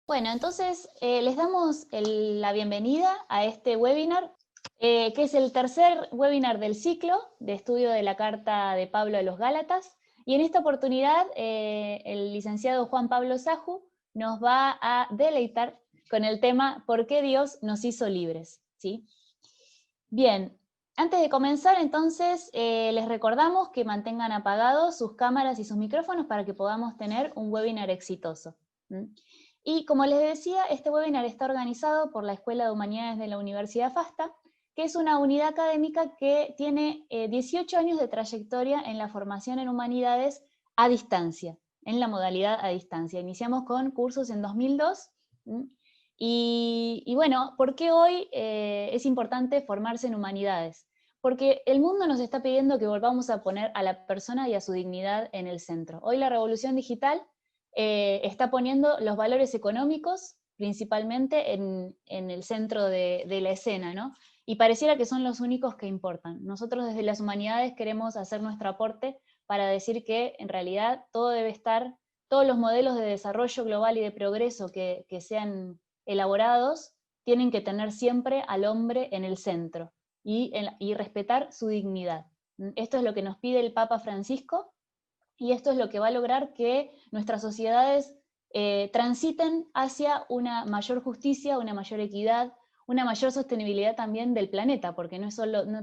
Bueno, entonces les damos la bienvenida a este webinar, que es el tercer webinar del ciclo de estudio de la carta de Pablo a los Gálatas. Y en esta oportunidad el licenciado Juan Pablo Saju nos va a deleitar con el tema ¿Por qué Dios nos hizo libres? ¿Sí? Bien, antes de comenzar entonces les recordamos que mantengan apagados sus cámaras y sus micrófonos para que podamos tener un webinar exitoso. Y como les decía, este webinar está organizado por la Escuela de Humanidades de la Universidad FASTA, que es una unidad académica que tiene 18 años de trayectoria en la formación en humanidades a distancia, en la modalidad a distancia. Iniciamos con cursos en 2002, y bueno, ¿por qué hoy es importante formarse en humanidades? Porque el mundo nos está pidiendo que volvamos a poner a la persona y a su dignidad en el centro. Hoy la revolución digital está poniendo los valores económicos principalmente en el centro de la escena, ¿no? Y pareciera que son los únicos que importan. Nosotros desde las humanidades queremos hacer nuestro aporte para decir que en realidad todo debe estar, todos los modelos de desarrollo global y de progreso que sean elaborados tienen que tener siempre al hombre en el centro y respetar su dignidad. Esto es lo que nos pide el Papa Francisco, y esto es lo que va a lograr que nuestras sociedades transiten hacia una mayor justicia, una mayor equidad, una mayor sostenibilidad también del planeta, porque no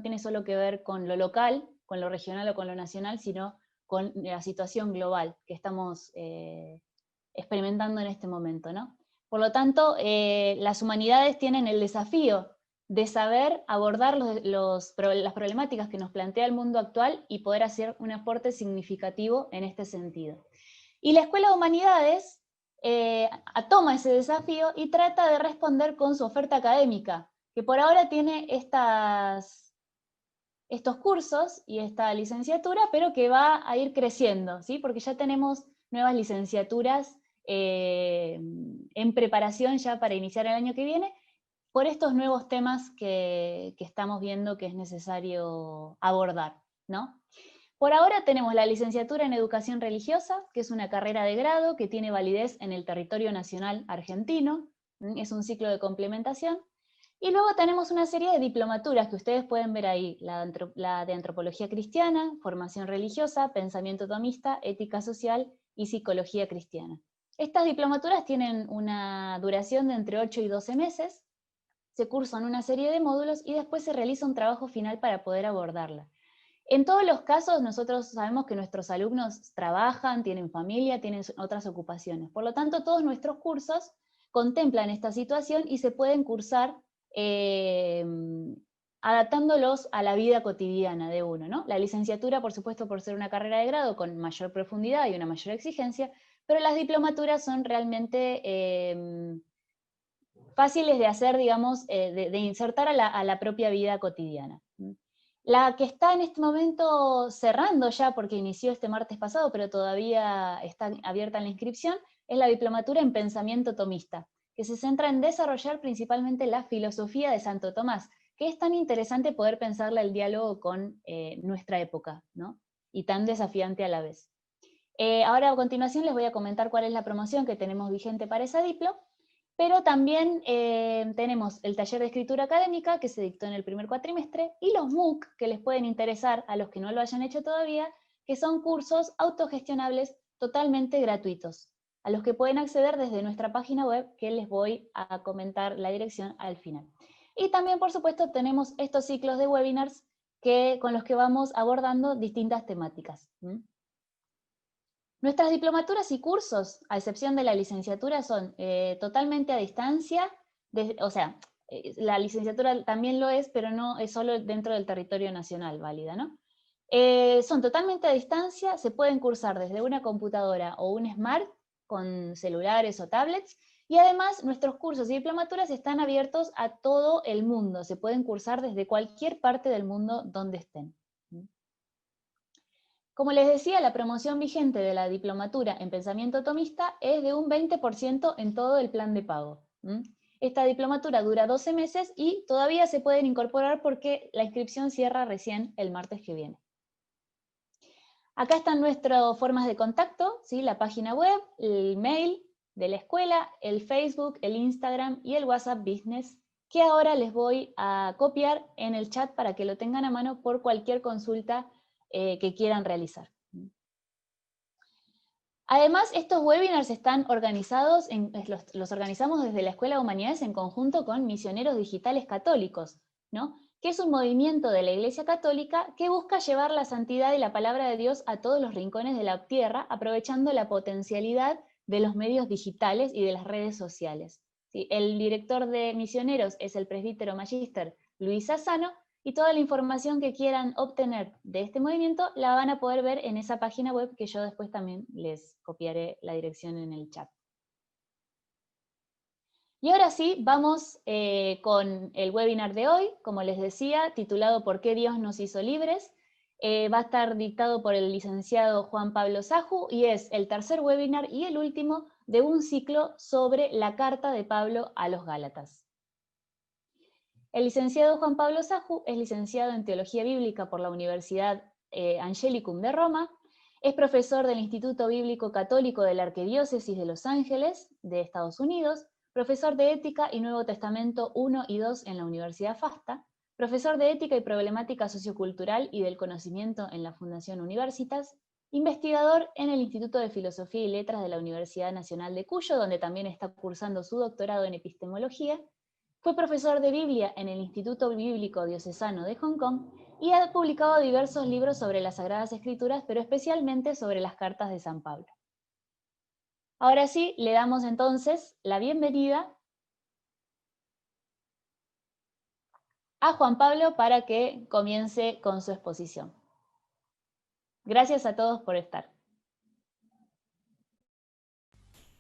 tiene solo que ver con lo local, con lo regional o con lo nacional, sino con la situación global que estamos experimentando en este momento, ¿no? Por lo tanto, las humanidades tienen el desafío de saber abordar las problemáticas que nos plantea el mundo actual y poder hacer un aporte significativo en este sentido. Y la Escuela de Humanidades toma ese desafío y trata de responder con su oferta académica, que por ahora tiene estos cursos y esta licenciatura, pero que va a ir creciendo, ¿sí? Porque ya tenemos nuevas licenciaturas en preparación ya para iniciar el año que viene, por estos nuevos temas que estamos viendo que es necesario abordar, ¿no? Por ahora tenemos la licenciatura en Educación Religiosa, que es una carrera de grado que tiene validez en el territorio nacional argentino, es un ciclo de complementación. Y luego tenemos una serie de diplomaturas que ustedes pueden ver ahí, la de Antropología Cristiana, Formación Religiosa, Pensamiento Tomista, Ética Social y Psicología Cristiana. Estas diplomaturas tienen una duración de entre 8 y 12 meses, se cursan una serie de módulos y después se realiza un trabajo final para poder abordarla. En todos los casos nosotros sabemos que nuestros alumnos trabajan, tienen familia, tienen otras ocupaciones. Por lo tanto, todos nuestros cursos contemplan esta situación y se pueden cursar adaptándolos a la vida cotidiana de uno, ¿no? La licenciatura, por supuesto, por ser una carrera de grado con mayor profundidad y una mayor exigencia, pero las diplomaturas son realmente fáciles de hacer, digamos, de insertar a la propia vida cotidiana. La que está en este momento cerrando ya, porque inició este martes pasado, pero todavía está abierta en la inscripción, es la diplomatura en Pensamiento Tomista, que se centra en desarrollar principalmente la filosofía de Santo Tomás, que es tan interesante poder pensarla el diálogo con nuestra época, ¿no? Y tan desafiante a la vez. Ahora a continuación les voy a comentar cuál es la promoción que tenemos vigente para esa diplo, pero también tenemos el taller de escritura académica que se dictó en el primer cuatrimestre y los MOOC que les pueden interesar a los que no lo hayan hecho todavía, que son cursos autogestionables totalmente gratuitos, a los que pueden acceder desde nuestra página web, que les voy a comentar la dirección al final. Y también, por supuesto, tenemos estos ciclos de webinars con los que vamos abordando distintas temáticas. Nuestras diplomaturas y cursos, a excepción de la licenciatura, son totalmente a distancia, o sea, la licenciatura también lo es, pero no es solo dentro del territorio nacional válida, ¿no? Son totalmente a distancia, se pueden cursar desde una computadora o un smart con celulares o tablets, y además nuestros cursos y diplomaturas están abiertos a todo el mundo, se pueden cursar desde cualquier parte del mundo donde estén. Como les decía, la promoción vigente de la diplomatura en Pensamiento Tomista es de un 20% en todo el plan de pago. Esta diplomatura dura 12 meses y todavía se pueden incorporar porque la inscripción cierra recién el martes que viene. Acá están nuestras formas de contacto, ¿sí? La página web, el mail, de la escuela, el Facebook, el Instagram y el WhatsApp Business, que ahora les voy a copiar en el chat para que lo tengan a mano por cualquier consulta que quieran realizar. Además, estos webinars están organizados, los organizamos desde la Escuela de Humanidades en conjunto con Misioneros Digitales Católicos, ¿no? Que es un movimiento de la Iglesia Católica que busca llevar la santidad y la palabra de Dios a todos los rincones de la tierra, aprovechando la potencialidad de los medios digitales y de las redes sociales. ¿Sí? El director de Misioneros es el presbítero magíster Luis Sassano, y toda la información que quieran obtener de este movimiento la van a poder ver en esa página web que yo después también les copiaré la dirección en el chat. Y ahora sí, vamos con el webinar de hoy, como les decía, titulado ¿Por qué Dios nos hizo libres? Va a estar dictado por el licenciado Juan Pablo Saju y es el tercer webinar y el último de un ciclo sobre la carta de Pablo a los Gálatas. El licenciado Juan Pablo Saju es licenciado en Teología Bíblica por la Universidad Angelicum de Roma, es profesor del Instituto Bíblico Católico de la Arquidiócesis de Los Ángeles de Estados Unidos, profesor de Ética y Nuevo Testamento 1 y 2 en la Universidad FASTA, profesor de Ética y Problemática Sociocultural y del Conocimiento en la Fundación Universitas, investigador en el Instituto de Filosofía y Letras de la Universidad Nacional de Cuyo, donde también está cursando su doctorado en epistemología. Fue profesor de Biblia en el Instituto Bíblico Diocesano de Hong Kong y ha publicado diversos libros sobre las Sagradas Escrituras, pero especialmente sobre las cartas de San Pablo. Ahora sí, le damos entonces la bienvenida a Juan Pablo para que comience con su exposición. Gracias a todos por estar.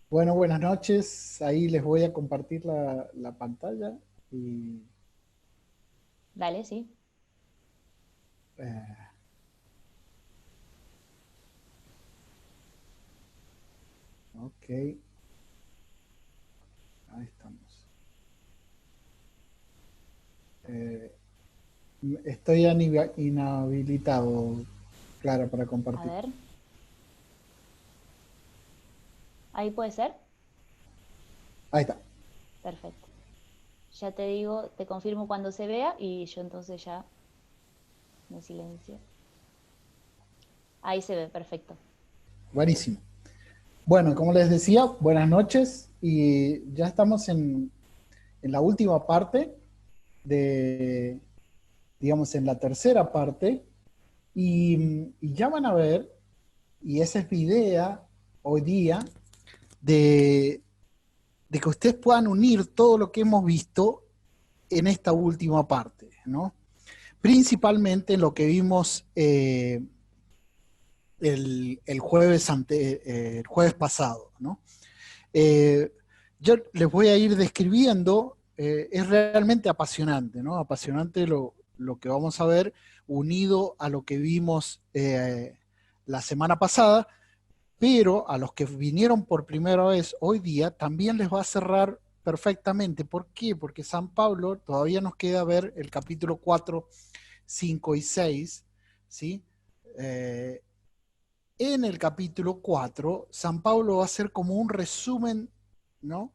Bueno, buenas noches. Ahí les voy a compartir la pantalla. Y, Dale, sí. Ok. Ahí estamos. Estoy inhabilitado, Clara, para compartir. A ver. ¿Ahí puede ser? Ahí está. Perfecto. Ya te digo, te confirmo cuando se vea y yo entonces ya me silencio. Ahí se ve, perfecto. Buenísimo. Bueno, como les decía, buenas noches. Y ya estamos en la última parte digamos, en la tercera parte. Y ya van a ver, y esa es mi idea hoy día, de que ustedes puedan unir todo lo que hemos visto en esta última parte, ¿no? Principalmente en lo que vimos el jueves pasado, ¿no? Yo les voy a ir describiendo, es realmente apasionante, ¿no? Apasionante lo que vamos a ver, unido a lo que vimos la semana pasada, pero a los que vinieron por primera vez hoy día también les va a cerrar perfectamente. ¿Por qué? Porque San Pablo, todavía nos queda ver el capítulo 4, 5 y 6, ¿sí? En el capítulo 4, San Pablo va a hacer como un resumen, ¿no?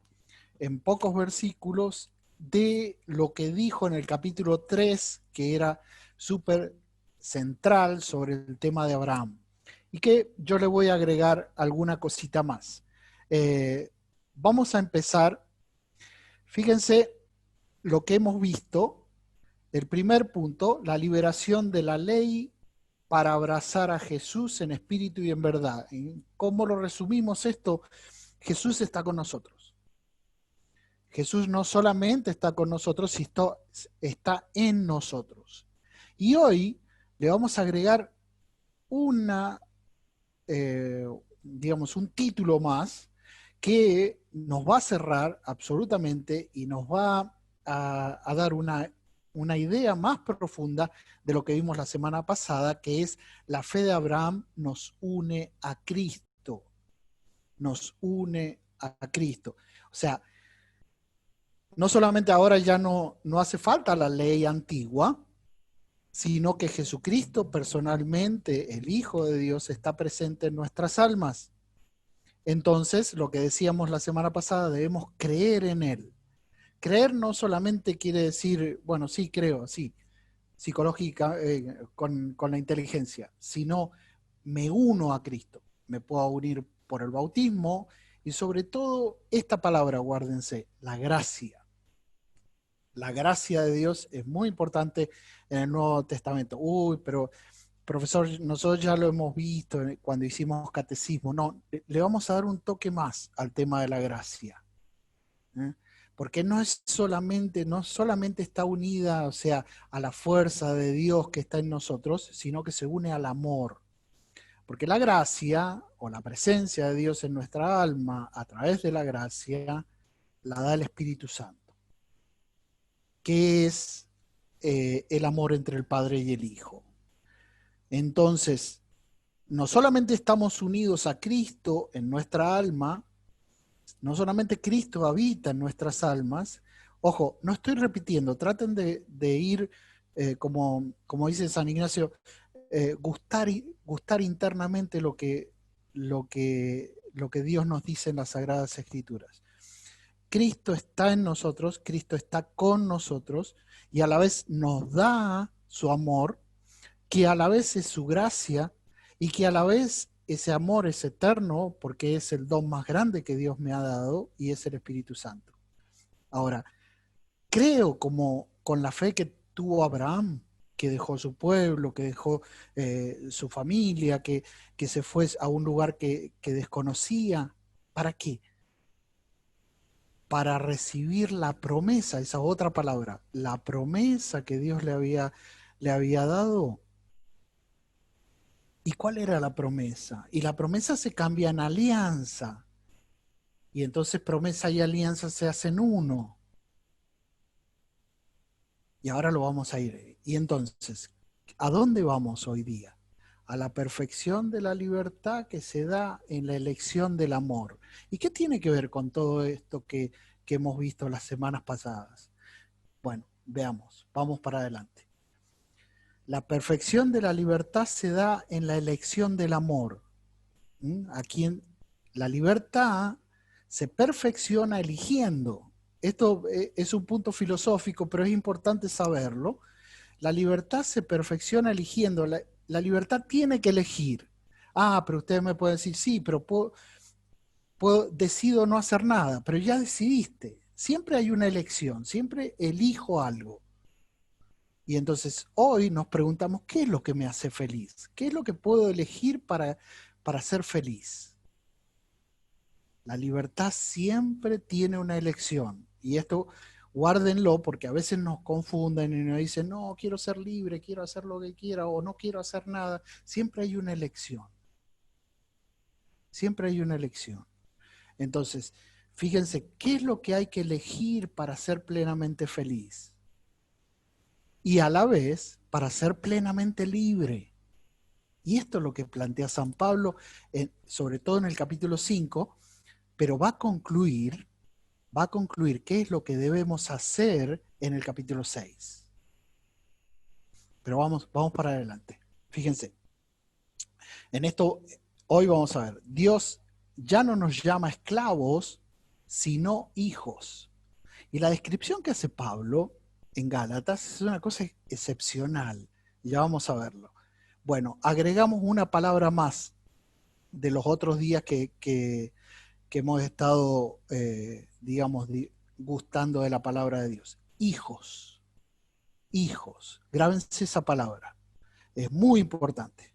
En pocos versículos de lo que dijo en el capítulo 3, que era súper central sobre el tema de Abraham. Y que yo le voy a agregar alguna cosita más. Vamos a empezar. Fíjense lo que hemos visto. El primer punto, la liberación de la ley para abrazar a Jesús en espíritu y en verdad. ¿Cómo lo resumimos esto? Jesús está con nosotros. Jesús no solamente está con nosotros, sino está en nosotros. Y hoy le vamos a agregar digamos, un título más que nos va a cerrar absolutamente y nos va a dar una idea más profunda de lo que vimos la semana pasada, que es la fe de Abraham nos une a Cristo. Nos une a Cristo. O sea, no solamente ahora ya no hace falta la ley antigua, sino que Jesucristo personalmente, el Hijo de Dios, está presente en nuestras almas. Entonces, lo que decíamos la semana pasada, debemos creer en Él. Creer no solamente quiere decir, bueno, sí, creo, sí, psicológica, con la inteligencia, sino me uno a Cristo. Me puedo unir por el bautismo y sobre todo esta palabra, guárdense, la gracia. La gracia de Dios es muy importante en el Nuevo Testamento. Uy, pero profesor, nosotros ya lo hemos visto cuando hicimos catecismo. No, le vamos a dar un toque más al tema de la gracia. ¿Eh? Porque no solamente está unida, o sea, a la fuerza de Dios que está en nosotros, sino que se une al amor. Porque la gracia o la presencia de Dios en nuestra alma a través de la gracia la da el Espíritu Santo, que es el amor entre el Padre y el Hijo. Entonces, no solamente estamos unidos a Cristo en nuestra alma, no solamente Cristo habita en nuestras almas. Ojo, no estoy repitiendo, traten de ir, como dice San Ignacio, gustar internamente lo que Dios nos dice en las Sagradas Escrituras. Cristo está en nosotros, Cristo está con nosotros y a la vez nos da su amor, que a la vez es su gracia y que a la vez ese amor es eterno porque es el don más grande que Dios me ha dado y es el Espíritu Santo. Ahora, creo como con la fe que tuvo Abraham, que dejó su pueblo, que dejó su familia, que se fue a un lugar que desconocía. ¿Para qué? Para recibir la promesa, esa otra palabra, la promesa que Dios le había dado. ¿Y cuál era la promesa? Y la promesa se cambia en alianza. Y entonces promesa y alianza se hacen uno. Y ahora lo vamos a ir. Y entonces, ¿a dónde vamos hoy día? A la perfección de la libertad que se da en la elección del amor. ¿Y qué tiene que ver con todo esto que hemos visto las semanas pasadas? Bueno, veamos, vamos para adelante. La perfección de la libertad se da en la elección del amor. Aquí la libertad se perfecciona eligiendo. Esto es un punto filosófico, pero es importante saberlo. La libertad se perfecciona eligiendo. La libertad tiene que elegir. Ah, pero ustedes me pueden decir, sí, pero decido no hacer nada, pero ya decidiste. Siempre hay una elección, siempre elijo algo. Y entonces hoy nos preguntamos, ¿qué es lo que me hace feliz? ¿Qué es lo que puedo elegir para ser feliz? La libertad siempre tiene una elección. Y esto guárdenlo porque a veces nos confunden y nos dicen, no, quiero ser libre, quiero hacer lo que quiera o no quiero hacer nada. Siempre hay una elección. Siempre hay una elección. Entonces, fíjense, ¿qué es lo que hay que elegir para ser plenamente feliz? Y a la vez, para ser plenamente libre. Y esto es lo que plantea San Pablo, sobre todo en el capítulo 5, pero va a concluir qué es lo que debemos hacer en el capítulo 6. Pero vamos para adelante. Fíjense, en esto hoy vamos a ver, Dios ya no nos llama esclavos, sino hijos. Y la descripción que hace Pablo en Gálatas es una cosa excepcional. Ya vamos a verlo. Bueno, agregamos una palabra más de los otros días que hemos estado, digamos, gustando de la palabra de Dios. Hijos, hijos. Grábense esa palabra. Es muy importante.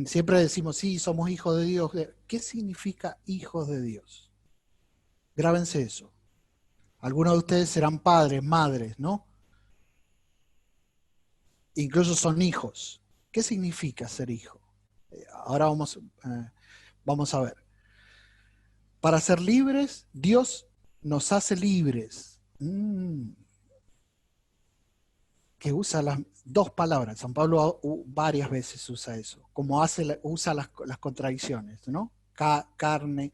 Siempre decimos, sí, somos hijos de Dios. ¿Qué significa hijos de Dios? Grábense eso. Algunos de ustedes serán padres, madres, ¿no? Incluso son hijos. ¿Qué significa ser hijo? Ahora vamos a ver. Para ser libres, Dios nos hace libres. Que usa las dos palabras. San Pablo varias veces usa eso, como usa las contradicciones, ¿no? Carne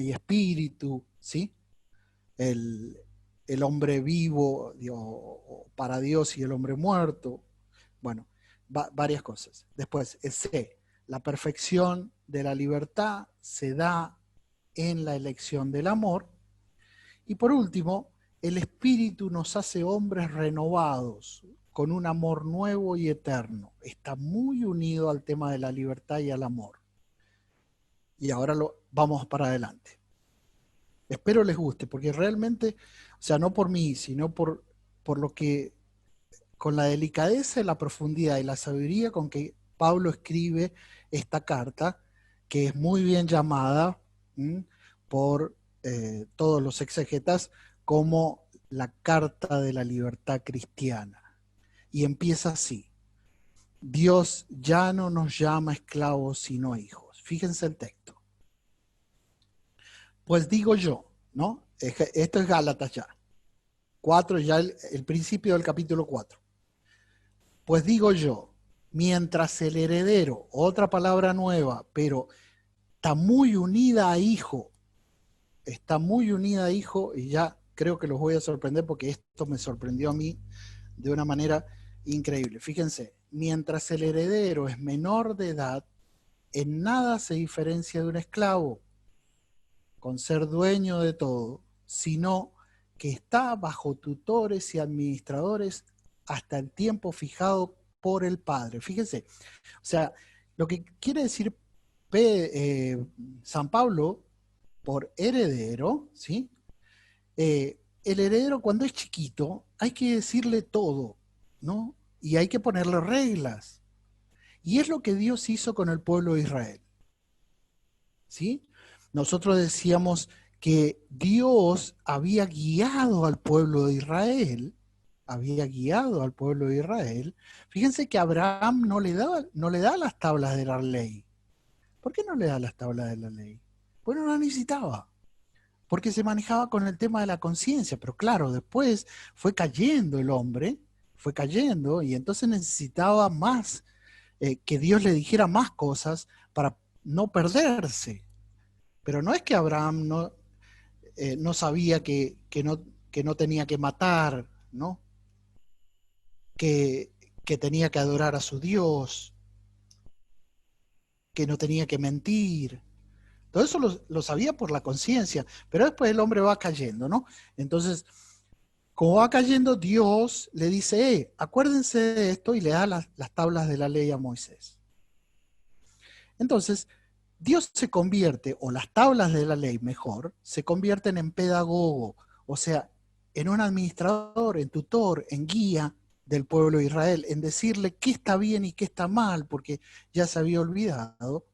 y espíritu, ¿sí? El hombre vivo para Dios y el hombre muerto. Bueno, varias cosas. Después, la perfección de la libertad se da en la elección del amor. Y por último, el Espíritu nos hace hombres renovados, con un amor nuevo y eterno. Está muy unido al tema de la libertad y al amor. Y ahora vamos para adelante. Espero les guste, porque realmente, o sea, no por mí, sino por lo que, con la delicadeza y la profundidad y la sabiduría con que Pablo escribe esta carta, que es muy bien llamada por todos los exegetas como la carta de la libertad cristiana. Y empieza así: Dios ya no nos llama esclavos sino hijos. Fíjense el texto. Pues digo yo, ¿no? Esto es Gálatas ya. 4, ya el principio del capítulo 4. Pues digo yo, mientras el heredero, otra palabra nueva, pero está muy unida a hijo, y ya creo que los voy a sorprender porque esto me sorprendió a mí de una manera increíble. Fíjense, mientras el heredero es menor de edad, en nada se diferencia de un esclavo, con ser dueño de todo, sino que está bajo tutores y administradores hasta el tiempo fijado por el Padre. Fíjense, o sea, lo que quiere decir San Pablo por heredero, ¿sí? El heredero cuando es chiquito hay que decirle todo, ¿no? Y hay que ponerle reglas. Y es lo que Dios hizo con el pueblo de Israel, ¿sí? Nosotros decíamos que Dios había guiado al pueblo de Israel, Fíjense que Abraham no le da las tablas de la ley. ¿Por qué no le da las tablas de la ley? Pues no las necesitaba, porque se manejaba con el tema de la conciencia. Pero claro, después fue cayendo el hombre, y entonces necesitaba más, que Dios le dijera más cosas para no perderse. Pero no es que Abraham no sabía que no tenía que matar, ¿no? Que tenía que adorar a su Dios, que no tenía que mentir. Todo eso lo sabía por la conciencia, pero después el hombre va cayendo, ¿no? Entonces, como va cayendo, Dios le dice, acuérdense de esto, y le da las tablas de la ley a Moisés. Entonces, Dios se convierte, o las tablas de la ley mejor, se convierten en pedagogo, o sea, en un administrador, en tutor, en guía del pueblo de Israel, en decirle qué está bien y qué está mal, porque ya se había olvidado.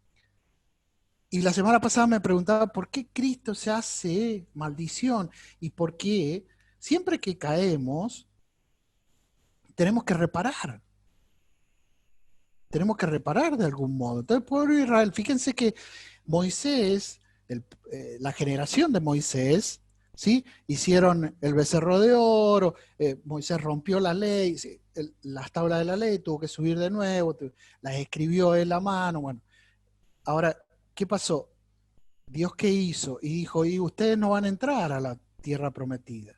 Y la semana pasada me preguntaba por qué Cristo se hace maldición y por qué siempre que caemos tenemos que reparar. Tenemos que reparar de algún modo. Entonces el pueblo de Israel, fíjense que Moisés, la generación de Moisés, ¿sí? Hicieron el becerro de oro, Moisés rompió la ley, las tablas de la ley, tuvo que subir de nuevo, las escribió en la mano. Bueno, ahora, ¿qué pasó? Dios, ¿qué hizo? Y dijo, y ustedes no van a entrar a la tierra prometida.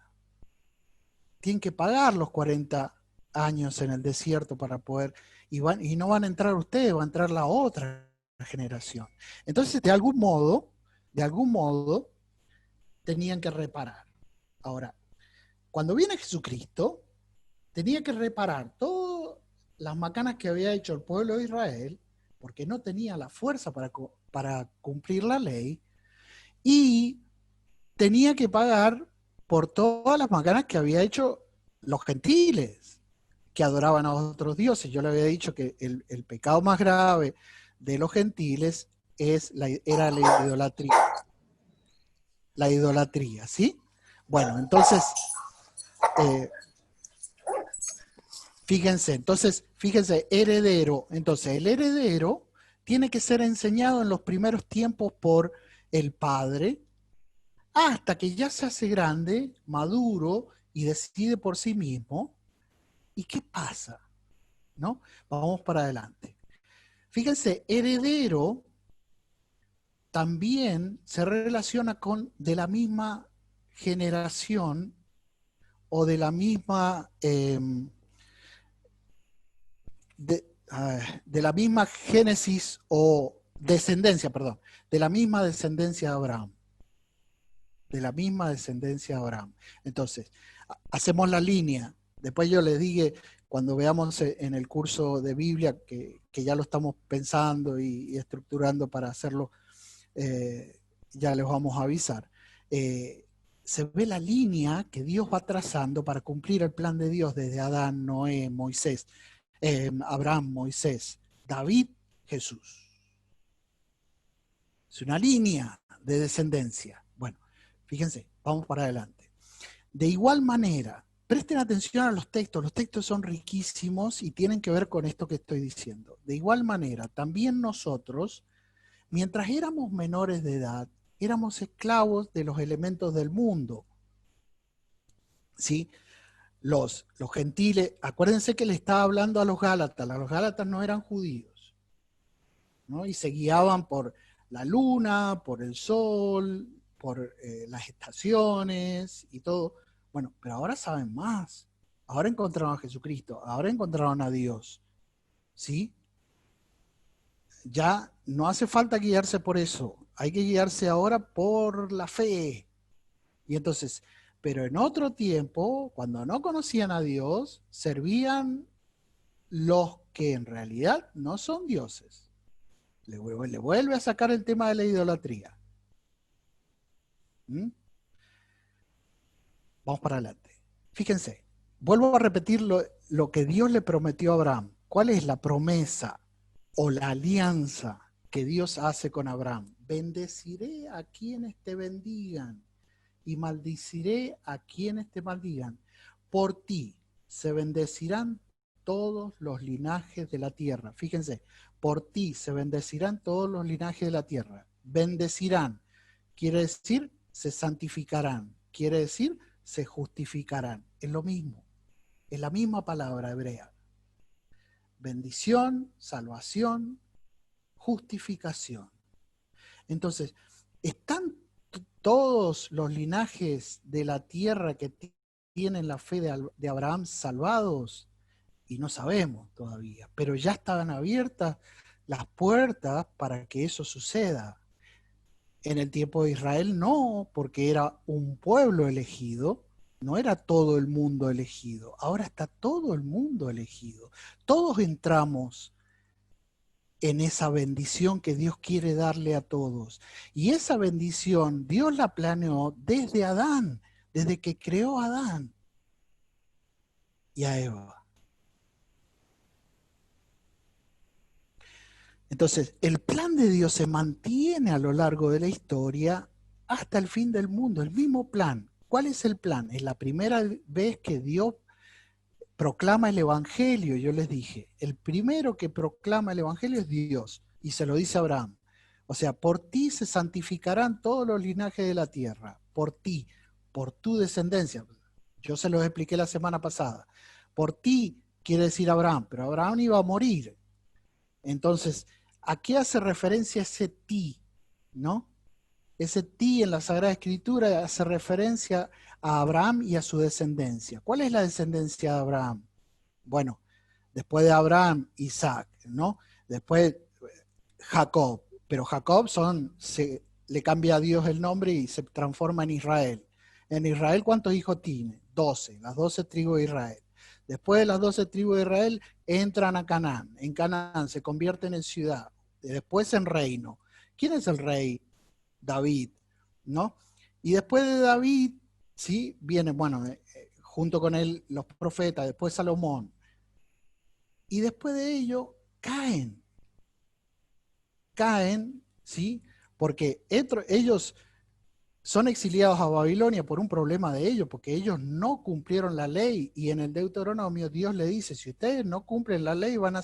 Tienen que pagar los 40 años en el desierto para poder, y no van a entrar ustedes, va a entrar la otra generación. Entonces, de algún modo, tenían que reparar. Ahora, cuando viene Jesucristo, tenía que reparar todas las macanas que había hecho el pueblo de Israel, porque no tenía la fuerza para cumplir la ley, y tenía que pagar por todas las macanas que había hecho los gentiles, que adoraban a otros dioses. Yo le había dicho que el pecado más grave de los gentiles era la idolatría. La idolatría, ¿sí? Bueno, entonces, fíjense, heredero. Entonces, el heredero tiene que ser enseñado en los primeros tiempos por el padre, hasta que ya se hace grande, maduro y decide por sí mismo. ¿Y qué pasa? ¿No? Vamos para adelante. Fíjense, heredero también se relaciona con de la misma generación o de la misma de la misma génesis o descendencia, perdón, de la misma descendencia de Abraham. De la misma descendencia de Abraham. Entonces, hacemos la línea. Después yo les dije, cuando veamos en el curso de Biblia, que ya lo estamos pensando y estructurando para hacerlo, ya les vamos a avisar. Se ve la línea que Dios va trazando para cumplir el plan de Dios desde Adán, Noé, Moisés, Abraham, Moisés, David, Jesús. Es una línea de descendencia. Bueno, fíjense, vamos para adelante. De igual manera, presten atención a los textos son riquísimos y tienen que ver con esto que estoy diciendo. De igual manera, también nosotros, mientras éramos menores de edad, éramos esclavos de los elementos del mundo. ¿Sí? Los gentiles, acuérdense que le estaba hablando a los Gálatas no eran judíos, ¿no? Y se guiaban por la luna, por el sol, por las estaciones y todo. Bueno, pero ahora saben más. Ahora encontraron a Jesucristo, ahora encontraron a Dios. ¿Sí? Ya no hace falta guiarse por eso. Hay que guiarse ahora por la fe. Y entonces, pero en otro tiempo, cuando no conocían a Dios, servían los que en realidad no son dioses. Le vuelve a sacar el tema de la idolatría. ¿Mm? Vamos para adelante. Fíjense, vuelvo a repetir lo que Dios le prometió a Abraham. ¿Cuál es la promesa o la alianza que Dios hace con Abraham? Bendeciré a quienes te bendigan y maldiciré a quienes te maldigan. Por ti se bendecirán todos los linajes de la tierra. Fíjense, por ti se bendecirán todos los linajes de la tierra. Bendecirán, quiere decir, se santificarán, quiere decir, se justificarán. Es lo mismo, es la misma palabra hebrea. Bendición, salvación, justificación. Entonces, están todos los linajes de la tierra que tienen la fe de Abraham salvados, y no sabemos todavía, pero ya estaban abiertas las puertas para que eso suceda. En el tiempo de Israel no, porque era un pueblo elegido, no era todo el mundo elegido. Ahora está todo el mundo elegido. Todos entramos en esa bendición que Dios quiere darle a todos. Y esa bendición Dios la planeó desde Adán, desde que creó a Adán y a Eva. Entonces, el plan de Dios se mantiene a lo largo de la historia hasta el fin del mundo, el mismo plan. ¿Cuál es el plan? Es la primera vez que Dios proclama el Evangelio, yo les dije. El primero que proclama el Evangelio es Dios, y se lo dice a Abraham. O sea, por ti se santificarán todos los linajes de la tierra, por ti, por tu descendencia. Yo se los expliqué la semana pasada. Por ti quiere decir Abraham, pero Abraham iba a morir. Entonces, ¿a qué hace referencia ese ti? ¿No? Ese ti en la Sagrada Escritura hace referencia a Abraham y a su descendencia. ¿Cuál es la descendencia de Abraham? Bueno, después de Abraham, Isaac, ¿no? Después Jacob, pero Jacob le cambia a Dios el nombre y se transforma en Israel. En Israel, ¿cuántos hijos tiene? 12, las 12 tribus de Israel. Después de las 12 tribus de Israel, entran a Canaán. En Canaán se convierten en ciudad, después en reino. ¿Quién es el rey? David, ¿no? Y después de David, ¿sí? Viene, bueno, junto con él los profetas, después Salomón. Y después de ello, caen, ¿sí? Porque ellos son exiliados a Babilonia por un problema de ellos, porque ellos no cumplieron la ley, y en el Deuteronomio Dios le dice, si ustedes no cumplen la ley, van a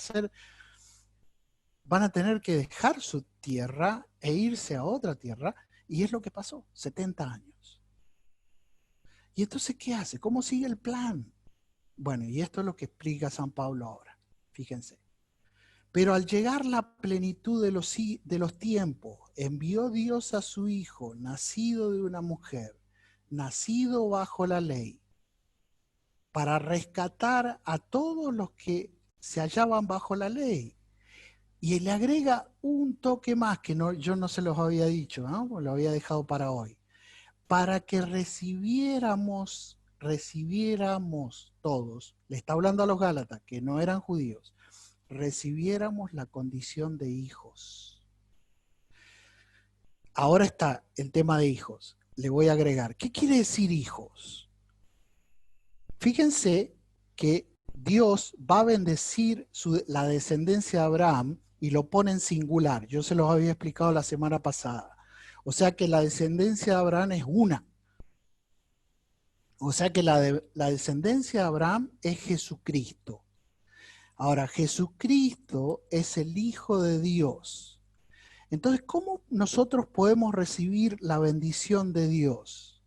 tener que dejar su tierra e irse a otra tierra, y es lo que pasó, 70 años. ¿Y entonces qué hace? ¿Cómo sigue el plan? Bueno, y esto es lo que explica San Pablo ahora, fíjense. Pero al llegar la plenitud de los tiempos, envió Dios a su Hijo, nacido de una mujer, nacido bajo la ley, para rescatar a todos los que se hallaban bajo la ley, Y le agrega un toque más que no, yo no se los había dicho, ¿no? Lo había dejado para hoy. Para que recibiéramos todos, le está hablando a los Gálatas, que no eran judíos, recibiéramos la condición de hijos. Ahora está el tema de hijos. Le voy a agregar. ¿Qué quiere decir hijos? Fíjense que Dios va a bendecir la descendencia de Abraham y lo pone en singular. Yo se los había explicado la semana pasada. O sea que la descendencia de Abraham es una. O sea que la descendencia de Abraham es Jesucristo. Ahora, Jesucristo es el Hijo de Dios. Entonces, ¿cómo nosotros podemos recibir la bendición de Dios?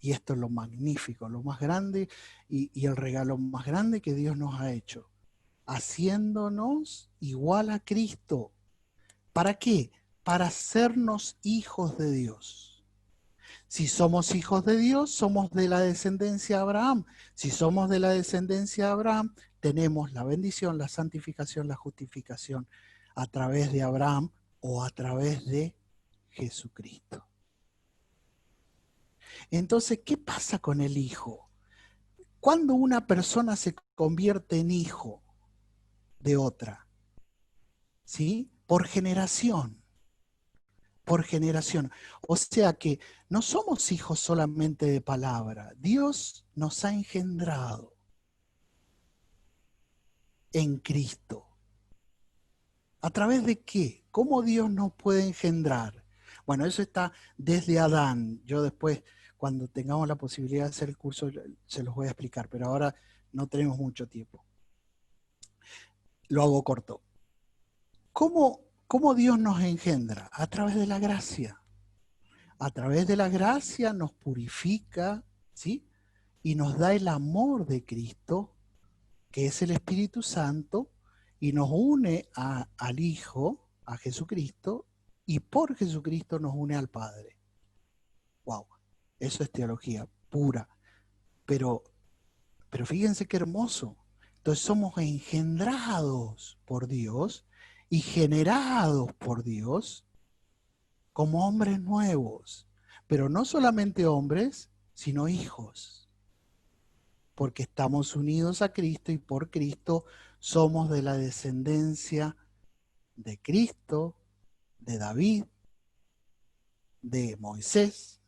Y esto es lo magnífico, lo más grande y el regalo más grande que Dios nos ha hecho. Haciéndonos igual a Cristo. ¿Para qué? Para hacernos hijos de Dios. Si somos hijos de Dios, somos de la descendencia de Abraham. Si somos de la descendencia de Abraham, tenemos la bendición, la santificación, la justificación a través de Abraham o a través de Jesucristo. Entonces, ¿qué pasa con el hijo? Cuando una persona se convierte en hijo de otra, ¿sí? Por generación. Por generación. O sea que no somos hijos solamente de palabra. Dios nos ha engendrado en Cristo. ¿A través de qué? ¿Cómo Dios nos puede engendrar? Bueno, eso está desde Adán. Yo después, cuando tengamos la posibilidad de hacer el curso, se los voy a explicar, pero ahora no tenemos mucho tiempo. Lo hago corto. ¿Cómo Dios nos engendra? A través de la gracia. A través de la gracia nos purifica, ¿sí? Y nos da el amor de Cristo, que es el Espíritu Santo, y nos une al Hijo, a Jesucristo, y por Jesucristo nos une al Padre. ¡Wow! Eso es teología pura. Pero fíjense qué hermoso. Entonces somos engendrados por Dios y generados por Dios como hombres nuevos. Pero no solamente hombres, sino hijos. Porque estamos unidos a Cristo y por Cristo somos de la descendencia de Cristo, de David, de Moisés,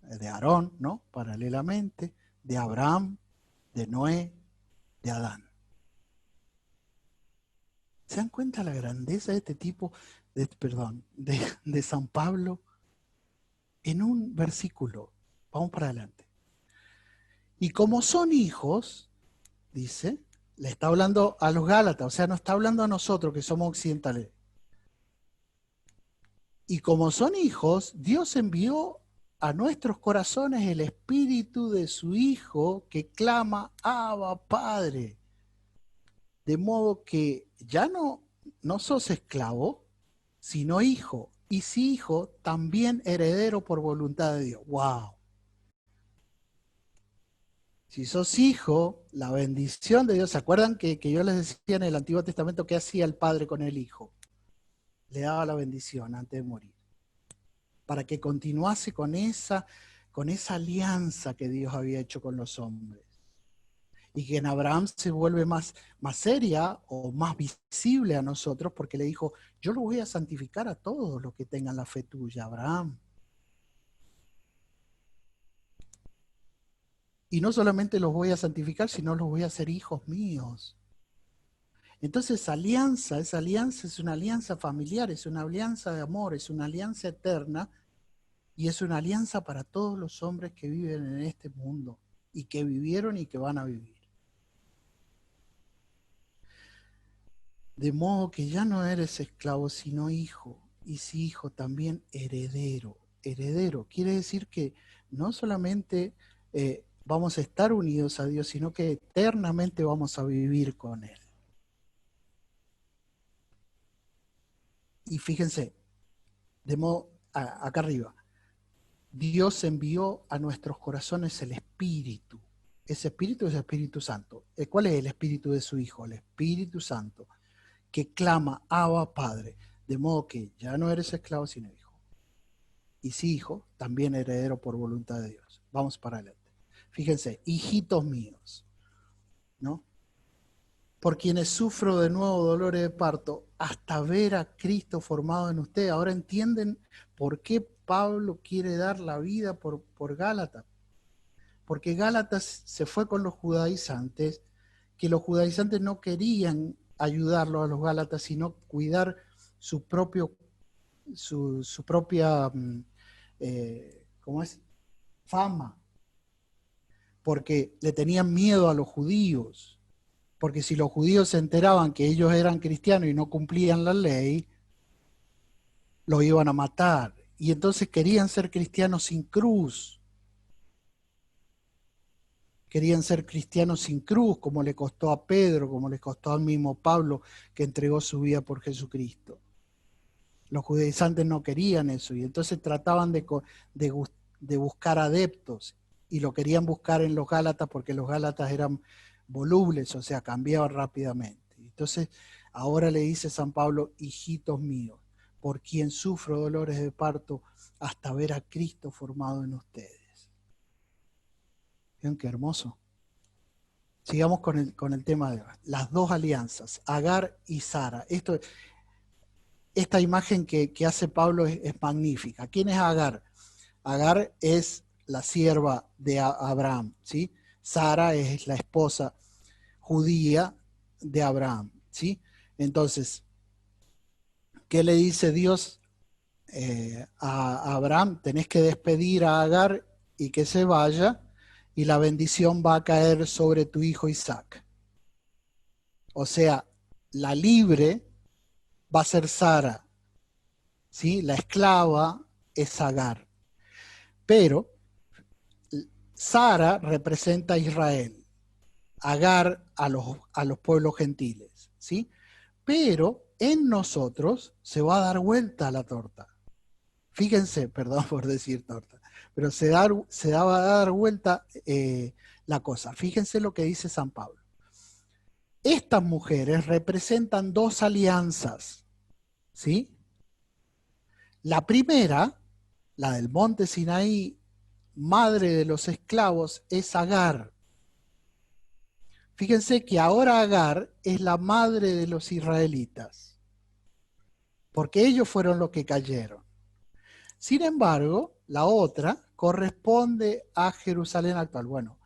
de Aarón, ¿no? Paralelamente, de Abraham, de Noé, de Adán. ¿Se dan cuenta la grandeza de este tipo, de San Pablo? En un versículo, vamos para adelante. Y como son hijos, dice, le está hablando a los Gálatas, o sea, no está hablando a nosotros que somos occidentales. Y como son hijos, Dios envió a nuestros corazones el espíritu de su Hijo que clama, Abba, Padre. De modo que ya no sos esclavo, sino hijo. Y si hijo, también heredero por voluntad de Dios. ¡Wow! Si sos hijo, la bendición de Dios. ¿Se acuerdan que yo les decía en el Antiguo Testamento qué hacía el padre con el hijo? Le daba la bendición antes de morir. Para que continuase con esa alianza que Dios había hecho con los hombres. Y que en Abraham se vuelve más seria o más visible a nosotros porque le dijo, yo lo voy a santificar a todos los que tengan la fe tuya, Abraham. Y no solamente los voy a santificar, sino los voy a hacer hijos míos. Entonces esa alianza es una alianza familiar, es una alianza de amor, es una alianza eterna y es una alianza para todos los hombres que viven en este mundo y que vivieron y que van a vivir. De modo que ya no eres esclavo, sino hijo, y si hijo también heredero. Heredero quiere decir que no solamente vamos a estar unidos a Dios, sino que eternamente vamos a vivir con Él. Y fíjense, de modo, acá arriba, Dios envió a nuestros corazones el Espíritu. Ese Espíritu es el Espíritu Santo. ¿Cuál es el Espíritu de su Hijo? El Espíritu Santo, que clama, Abba, Padre. De modo que ya no eres esclavo, sino hijo. Y si hijo, también heredero por voluntad de Dios. Vamos para adelante. Fíjense, hijitos míos, ¿no? Por quienes sufro de nuevo dolores de parto, hasta ver a Cristo formado en usted. Ahora entienden por qué Pablo quiere dar la vida por Gálatas. Porque Gálatas se fue con los judaizantes, que los judaizantes no querían ayudarlo a los Gálatas, sino cuidar su propia, ¿cómo es? Fama. Porque le tenían miedo a los judíos. Porque si los judíos se enteraban que ellos eran cristianos y no cumplían la ley, los iban a matar. Y entonces querían ser cristianos sin cruz. Querían ser cristianos sin cruz, como le costó a Pedro, como le costó al mismo Pablo, que entregó su vida por Jesucristo. Los judaizantes no querían eso, y entonces trataban de buscar adeptos, y lo querían buscar en los Gálatas, porque los Gálatas eran volubles, o sea, cambiaban rápidamente. Entonces, ahora le dice San Pablo, hijitos míos, por quien sufro dolores de parto, hasta ver a Cristo formado en ustedes. ¿Ven qué hermoso? Sigamos con el tema de las dos alianzas, Agar y Sara. Esta imagen que hace Pablo es magnífica. ¿Quién es Agar? Agar es la sierva de Abraham, ¿sí? Sara es la esposa judía de Abraham, ¿sí? Entonces, ¿qué le dice Dios a Abraham? Tenés que despedir a Agar y que se vaya, y la bendición va a caer sobre tu hijo Isaac. O sea, la libre va a ser Sara, ¿sí? La esclava es Agar. Pero Sara representa a Israel, Agar a los pueblos gentiles, ¿sí? Pero en nosotros se va a dar vuelta la torta. Fíjense, perdón por decir torta, pero va a dar vuelta la cosa. Fíjense lo que dice San Pablo. Estas mujeres representan dos alianzas, ¿sí? La primera, la del monte Sinaí, madre de los esclavos, es Agar. Fíjense que ahora Agar es la madre de los israelitas, porque ellos fueron los que cayeron. Sin embargo, la otra corresponde a Jerusalén actual, bueno,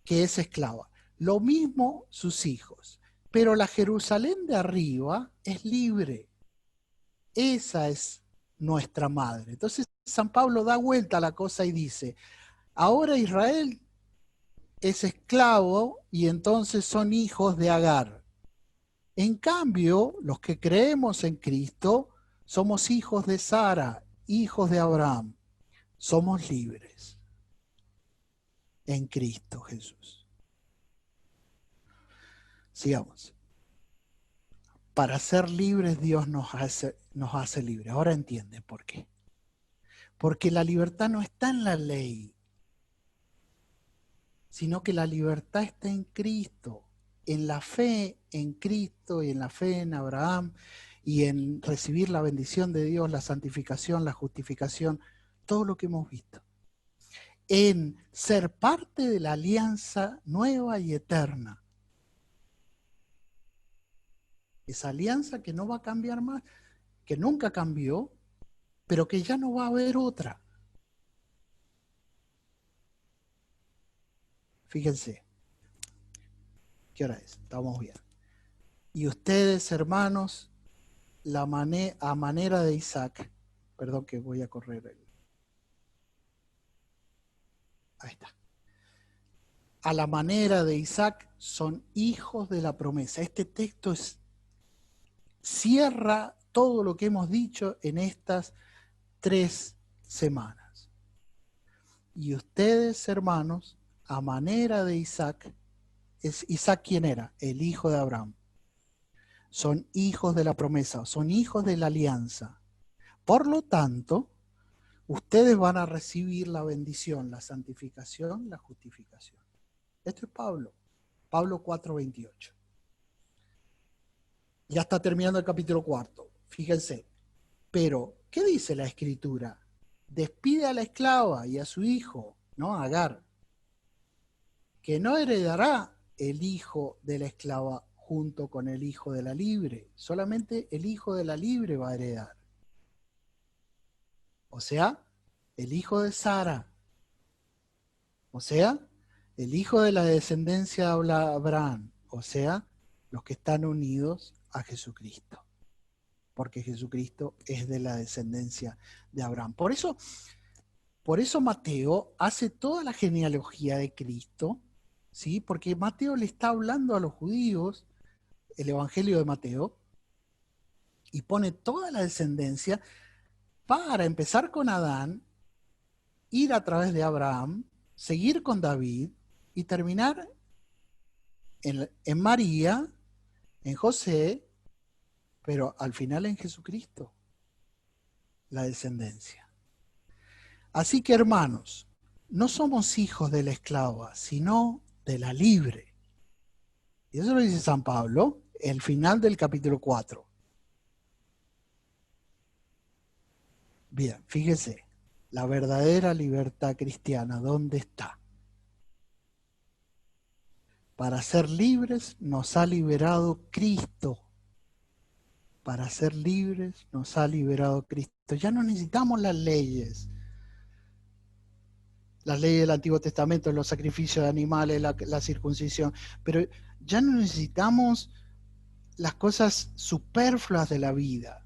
que es esclava. Lo mismo sus hijos, pero la Jerusalén de arriba es libre. Esa es nuestra madre. Entonces San Pablo da vuelta a la cosa y dice, ahora Israel es esclavo y entonces son hijos de Agar. En cambio, los que creemos en Cristo somos hijos de Sara, hijos de Abraham. Somos libres en Cristo Jesús. Sigamos. Para ser libres Dios nos hace libres. Ahora entiende por qué. Porque la libertad no está en la ley, sino que la libertad está en Cristo, en la fe en Cristo y en la fe en Abraham y en recibir la bendición de Dios, la santificación, la justificación, todo lo que hemos visto. En ser parte de la alianza nueva y eterna. Esa alianza que no va a cambiar más, que nunca cambió, pero que ya no va a haber otra. Fíjense, ¿qué hora es? Estamos bien. Y ustedes, hermanos, a manera de Isaac, perdón que voy a correr. Ahí está. A la manera de Isaac son hijos de la promesa. Este texto cierra todo lo que hemos dicho en estas 3 semanas. Y ustedes, hermanos, a manera de Isaac, ¿Isaac quién era? El hijo de Abraham. Son hijos de la promesa, son hijos de la alianza. Por lo tanto, ustedes van a recibir la bendición, la santificación, la justificación. Esto es Pablo 4:28. Ya está terminando el capítulo 4. Fíjense. Pero, ¿qué dice la Escritura? Despide a la esclava y a su hijo, ¿no? Agar, que no heredará el hijo de la esclava junto con el hijo de la libre. Solamente el hijo de la libre va a heredar. O sea, el hijo de Sara. O sea, el hijo de la descendencia de Abraham. O sea, los que están unidos a Jesucristo. Porque Jesucristo es de la descendencia de Abraham. Por eso Mateo hace toda la genealogía de Cristo, ¿sí? Porque Mateo le está hablando a los judíos, el Evangelio de Mateo, y pone toda la descendencia para empezar con Adán, ir a través de Abraham, seguir con David y terminar en María, en José, pero al final en Jesucristo, la descendencia. Así que, hermanos, no somos hijos de la esclava, sino de la libre. Y eso lo dice San Pablo, el final del capítulo 4. Bien, fíjese, la verdadera libertad cristiana, ¿dónde está? Para ser libres nos ha liberado Cristo. Para ser libres nos ha liberado Cristo. Ya no necesitamos las leyes del Antiguo Testamento, los sacrificios de animales, la circuncisión, pero ya no necesitamos las cosas superfluas de la vida,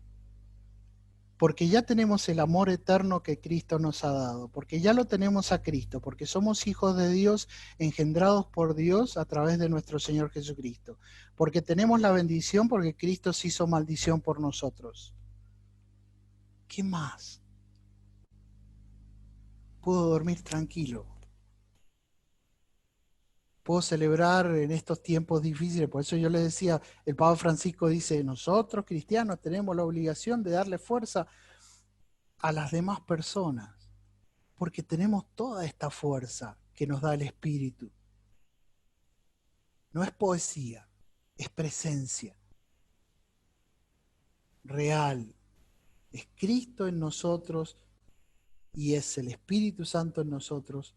porque ya tenemos el amor eterno que Cristo nos ha dado, porque ya lo tenemos a Cristo, porque somos hijos de Dios, engendrados por Dios a través de nuestro Señor Jesucristo, porque tenemos la bendición porque Cristo se hizo maldición por nosotros. ¿Qué más? Puedo dormir tranquilo. Puedo celebrar en estos tiempos difíciles. Por eso yo les decía, el Papa Francisco dice, nosotros cristianos tenemos la obligación de darle fuerza a las demás personas, porque tenemos toda esta fuerza que nos da el Espíritu. No es poesía, es presencia real. Es Cristo en nosotros y es el Espíritu Santo en nosotros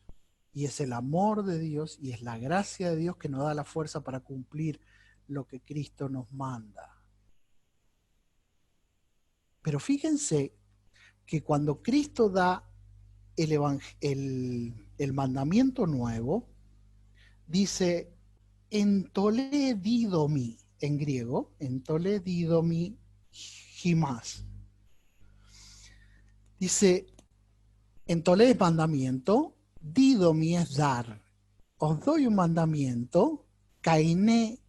y es el amor de Dios y es la gracia de Dios que nos da la fuerza para cumplir lo que Cristo nos manda. Pero fíjense que cuando Cristo da el mandamiento nuevo, dice entolé didomi en griego, entolé didomi himás. Dice, entolé es mandamiento, didomi es dar. Os doy un mandamiento, kainé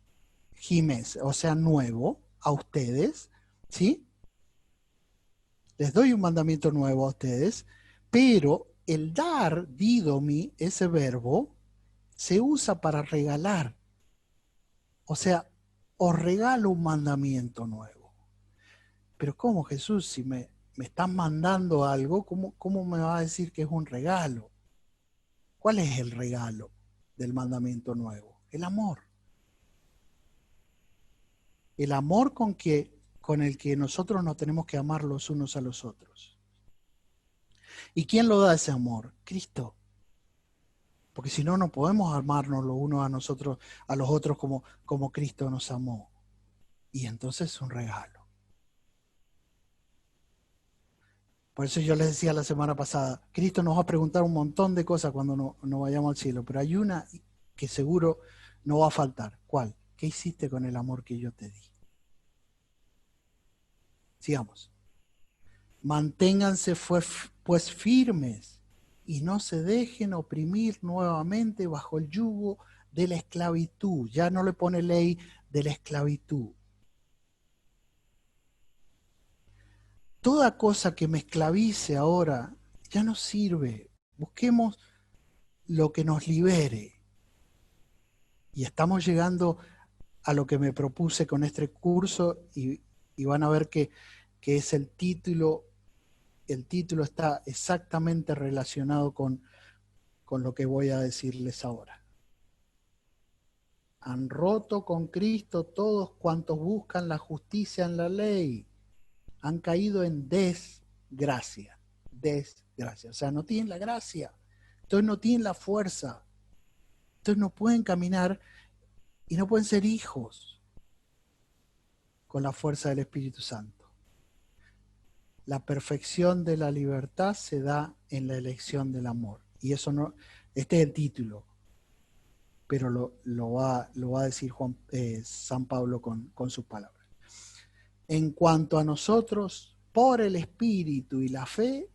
himes, o sea, nuevo a ustedes, ¿sí? Les doy un mandamiento nuevo a ustedes, pero el dar, didomi, ese verbo, se usa para regalar. O sea, os regalo un mandamiento nuevo. Pero ¿cómo, Jesús? Si me estás mandando algo, ¿cómo me va a decir que es un regalo? ¿Cuál es el regalo del mandamiento nuevo? El amor. El amor con el que nosotros nos tenemos que amar los unos a los otros. ¿Y quién lo da ese amor? Cristo. Porque si no, no podemos amarnos los unos a nosotros, a los otros como Cristo nos amó. Y entonces es un regalo. Por eso yo les decía la semana pasada, Cristo nos va a preguntar un montón de cosas cuando no vayamos al cielo, pero hay una que seguro no va a faltar. ¿Cuál? ¿Qué hiciste con el amor que yo te di? Sigamos. Manténganse pues firmes y no se dejen oprimir nuevamente bajo el yugo de la esclavitud. Ya no le pone ley de la esclavitud. Toda cosa que me esclavice ahora ya no sirve. Busquemos lo que nos libere. Y estamos llegando a lo que me propuse con este curso y van a ver que es el título está exactamente relacionado con lo que voy a decirles ahora. han roto con Cristo todos cuantos buscan la justicia en la ley. Han caído en desgracia. Desgracia. O sea, no tienen la gracia. Entonces no tienen la fuerza. Entonces no pueden caminar y no pueden ser hijos con la fuerza del Espíritu Santo. La perfección de la libertad se da en la elección del amor. Y eso no, este es el título, pero lo va a decir San Pablo con sus palabras. En cuanto a nosotros, por el Espíritu y la fe,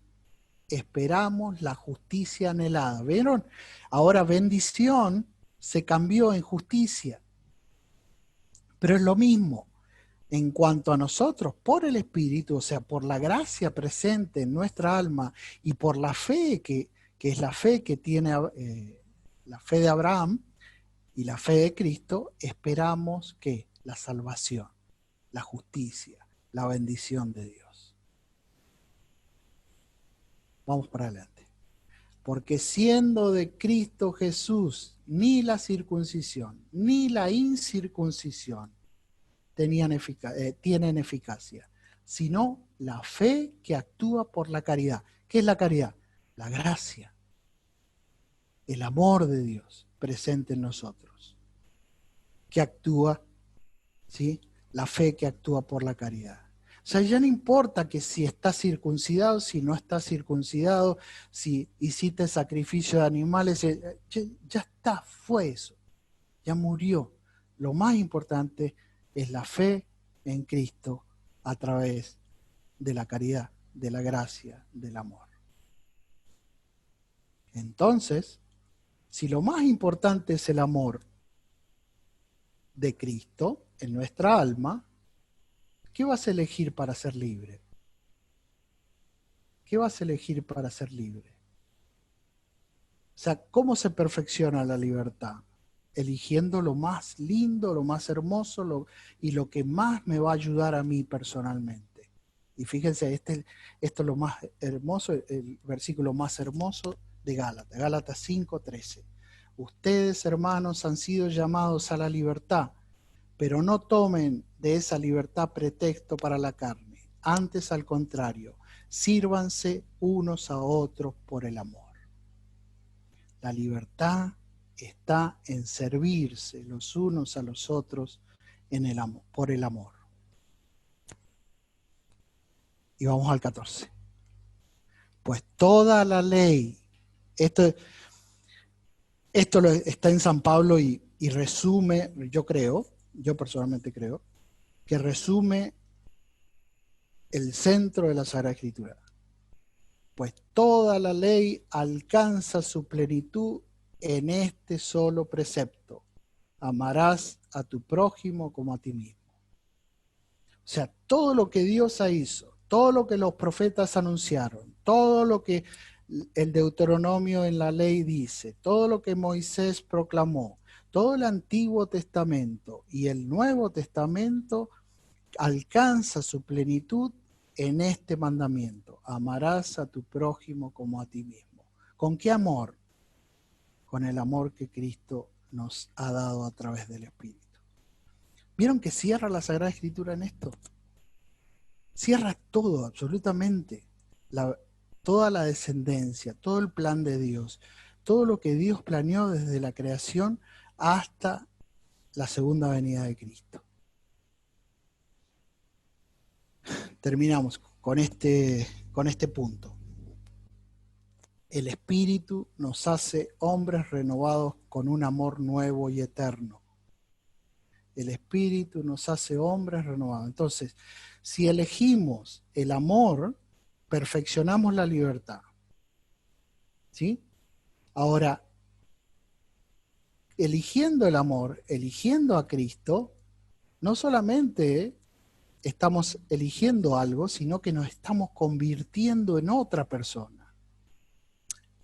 esperamos la justicia anhelada. ¿Vieron? Ahora bendición se cambió en justicia. Pero es lo mismo. En cuanto a nosotros, por el Espíritu, o sea, por la gracia presente en nuestra alma y por la fe que es la fe que tiene la fe de Abraham y la fe de Cristo, esperamos que la salvación, la justicia, la bendición de Dios. Vamos para adelante. Porque siendo de Cristo Jesús, ni la circuncisión, ni la incircuncisión tienen eficacia, sino la fe que actúa por la caridad. ¿Qué es la caridad? La gracia, el amor de Dios presente en nosotros, que actúa, ¿sí? La fe que actúa por la caridad. O sea, ya no importa que si estás circuncidado, si no estás circuncidado, si hiciste sacrificio de animales, ya está, fue eso, ya murió. Lo más importante es la fe en Cristo a través de la caridad, de la gracia, del amor. Entonces, si lo más importante es el amor de Cristo en nuestra alma, ¿qué vas a elegir para ser libre? ¿Qué vas a elegir para ser libre? O sea, ¿cómo se perfecciona la libertad? Eligiendo lo más lindo, lo más hermoso y lo que más me va a ayudar a mí personalmente. Y fíjense, esto es lo más hermoso, el versículo más hermoso de Gálatas, Gálatas 5:13. Ustedes, hermanos, han sido llamados a la libertad, pero no tomen de esa libertad pretexto para la carne. Antes, al contrario, sírvanse unos a otros por el amor. La libertad está en servirse los unos a los otros en el amor, por el amor. Y vamos al 14. Pues toda la ley, esto está en San Pablo y resume, yo personalmente creo, que resume el centro de la Sagrada Escritura. Pues toda la ley alcanza su plenitud en este solo precepto: amarás a tu prójimo como a ti mismo. O sea, todo lo que Dios hizo, todo lo que los profetas anunciaron, todo lo que el Deuteronomio en la ley dice, todo lo que Moisés proclamó, todo el Antiguo Testamento y el Nuevo Testamento alcanza su plenitud en este mandamiento: amarás a tu prójimo como a ti mismo. ¿Con qué amor? Con el amor que Cristo nos ha dado a través del Espíritu. ¿Vieron que cierra la Sagrada Escritura en esto? Cierra todo, absolutamente. Toda la descendencia, todo el plan de Dios, todo lo que Dios planeó desde la creación hasta la segunda venida de Cristo. Terminamos con este punto. El Espíritu nos hace hombres renovados con un amor nuevo y eterno. El Espíritu nos hace hombres renovados. Entonces, si elegimos el amor, perfeccionamos la libertad. ¿Sí? Ahora, eligiendo el amor, eligiendo a Cristo, no solamente estamos eligiendo algo, sino que nos estamos convirtiendo en otra persona.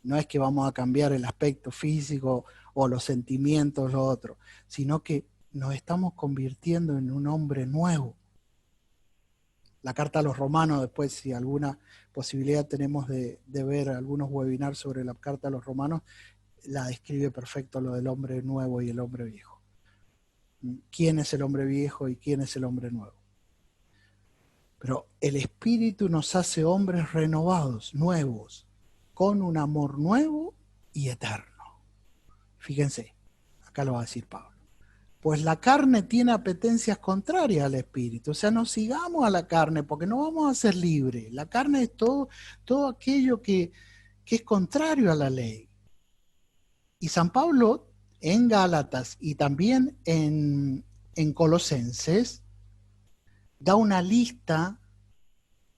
No es que vamos a cambiar el aspecto físico o los sentimientos, lo otro, sino que nos estamos convirtiendo en un hombre nuevo. La carta a los romanos, después si alguna posibilidad tenemos de ver algunos webinars sobre la carta a los romanos, la describe perfecto lo del hombre nuevo y el hombre viejo. quién es el hombre viejo y quién es el hombre nuevo. Pero el Espíritu nos hace hombres renovados, nuevos, con un amor nuevo y eterno. Fíjense, acá lo va a decir Pablo. Pues la carne tiene apetencias contrarias al Espíritu. O sea, no sigamos a la carne porque no vamos a ser libres. La carne es todo aquello que es contrario a la ley. Y San Pablo en Gálatas y también en Colosenses da una lista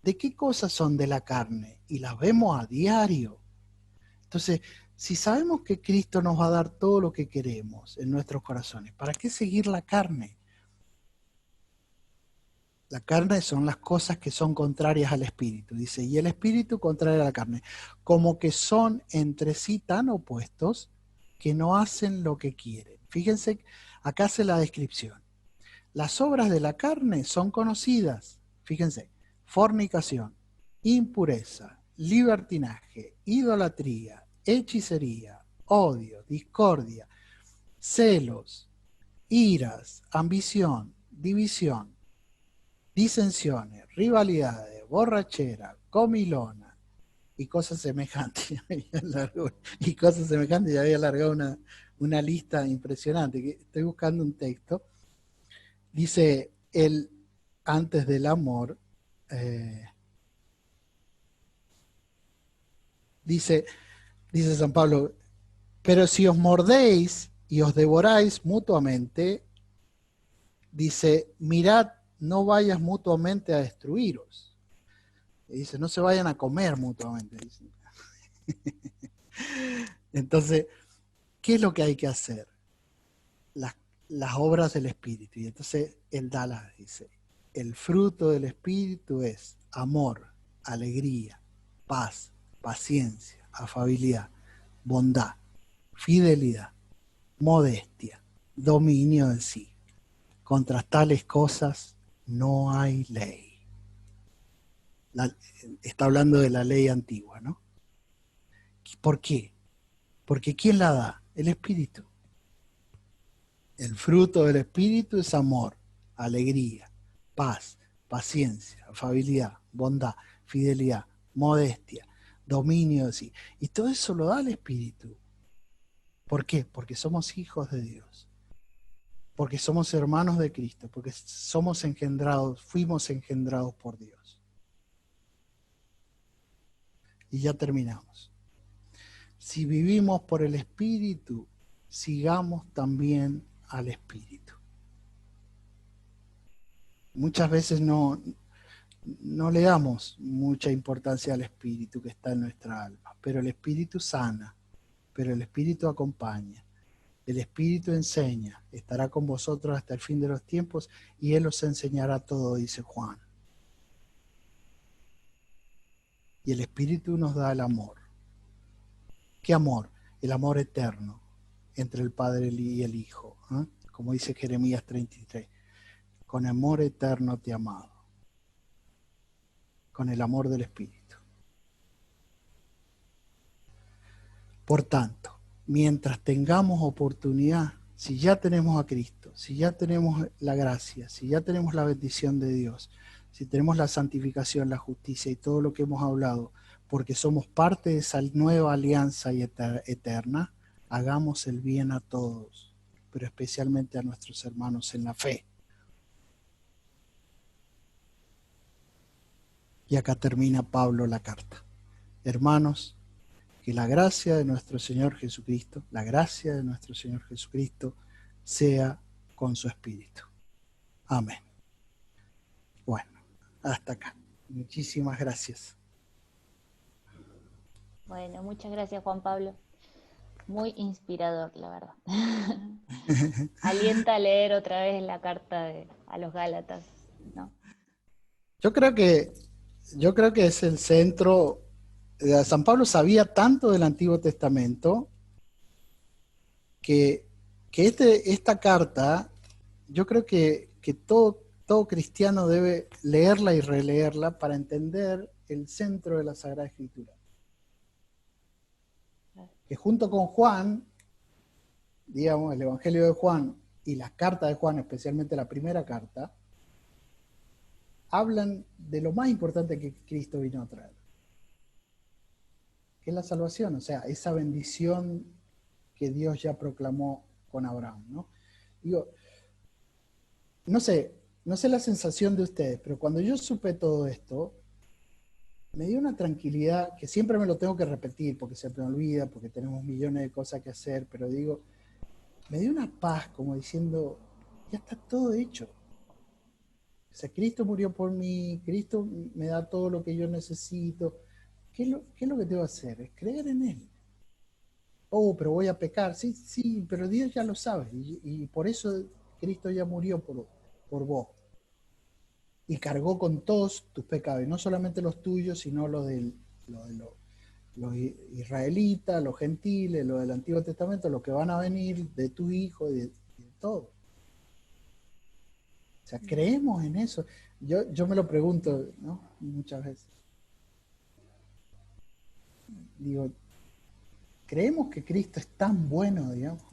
de qué cosas son de la carne y las vemos a diario. Entonces, si sabemos que Cristo nos va a dar todo lo que queremos en nuestros corazones, ¿para qué seguir la carne? La carne son las cosas que son contrarias al espíritu, dice, y el espíritu contrario a la carne, como que son entre sí tan opuestos que no hacen lo que quieren. Fíjense, acá hace la descripción. Las obras de la carne son conocidas, fíjense, fornicación, impureza, libertinaje, idolatría, hechicería, odio, discordia, celos, iras, ambición, división, disensiones, rivalidades, borrachera, comilona y cosas semejantes. Y cosas semejantes, ya había alargado una lista impresionante. Estoy buscando un texto. Dice, el antes del amor, dice San Pablo, pero si os mordéis y os devoráis mutuamente, dice, mirad, no vayas mutuamente a destruiros. Y dice, no se vayan a comer mutuamente. Dice. Entonces, ¿qué es lo que hay que hacer? Las obras del Espíritu. Y entonces él dice, el fruto del Espíritu es amor, alegría, paz, paciencia, afabilidad, bondad, fidelidad, modestia, dominio de sí. Contra tales cosas no hay ley. Está hablando de la ley antigua, ¿no? ¿Por qué? Porque ¿quién la da? El Espíritu. El fruto del Espíritu es amor, alegría, paz, paciencia, afabilidad, bondad, fidelidad, modestia, dominio de sí. Y todo eso lo da el Espíritu. ¿Por qué? Porque somos hijos de Dios. Porque somos hermanos de Cristo. Porque somos engendrados, fuimos engendrados por Dios. Y ya terminamos. Si vivimos por el Espíritu, sigamos también al Espíritu. Muchas veces no le damos mucha importancia al Espíritu que está en nuestra alma, pero el Espíritu sana, pero el Espíritu acompaña, el Espíritu enseña, estará con vosotros hasta el fin de los tiempos y Él os enseñará todo, dice Juan. Y el Espíritu nos da el amor. ¿Qué amor? El amor eterno entre el Padre y el Hijo, ¿eh? Como dice Jeremías 33, con amor eterno te he amado, con el amor del Espíritu. Por tanto, mientras tengamos oportunidad, si ya tenemos a Cristo, si ya tenemos la gracia, si ya tenemos la bendición de Dios, si tenemos la santificación, la justicia y todo lo que hemos hablado, porque somos parte de esa nueva alianza y eterna, hagamos el bien a todos, pero especialmente a nuestros hermanos en la fe. Y acá termina Pablo la carta. Hermanos, que la gracia de nuestro Señor Jesucristo, la gracia de nuestro Señor Jesucristo sea con su Espíritu. Amén. Bueno, hasta acá. Muchísimas gracias. Bueno, muchas gracias, Juan Pablo. Muy inspirador, la verdad. Alienta a leer otra vez la carta a los Gálatas, ¿no? Yo creo que es el centro. San Pablo sabía tanto del Antiguo Testamento que esta carta, yo creo que todo cristiano debe leerla y releerla para entender el centro de la Sagrada Escritura. Que junto con Juan, digamos, el Evangelio de Juan y las cartas de Juan, especialmente la primera carta, hablan de lo más importante que Cristo vino a traer, que es la salvación, o sea, esa bendición que Dios ya proclamó con Abraham, ¿no? Digo, no sé, no sé la sensación de ustedes, pero cuando yo supe todo esto, me dio una tranquilidad que siempre me lo tengo que repetir porque se me olvida, porque tenemos millones de cosas que hacer, pero digo, me dio una paz como diciendo, ya está todo hecho. O sea, Cristo murió por mí, Cristo me da todo lo que yo necesito. Qué es lo que tengo que hacer? Es creer en Él. Oh, pero voy a pecar. Sí, sí, pero Dios ya lo sabe. Y por eso Cristo ya murió por vos. Y cargó con todos tus pecados. Y no solamente los tuyos, sino los israelitas, los gentiles, los del Antiguo Testamento, los que van a venir, de tu hijo, de todo. O sea, creemos en eso. Yo me lo pregunto, ¿no? Muchas veces. Digo, creemos que Cristo es tan bueno, digamos,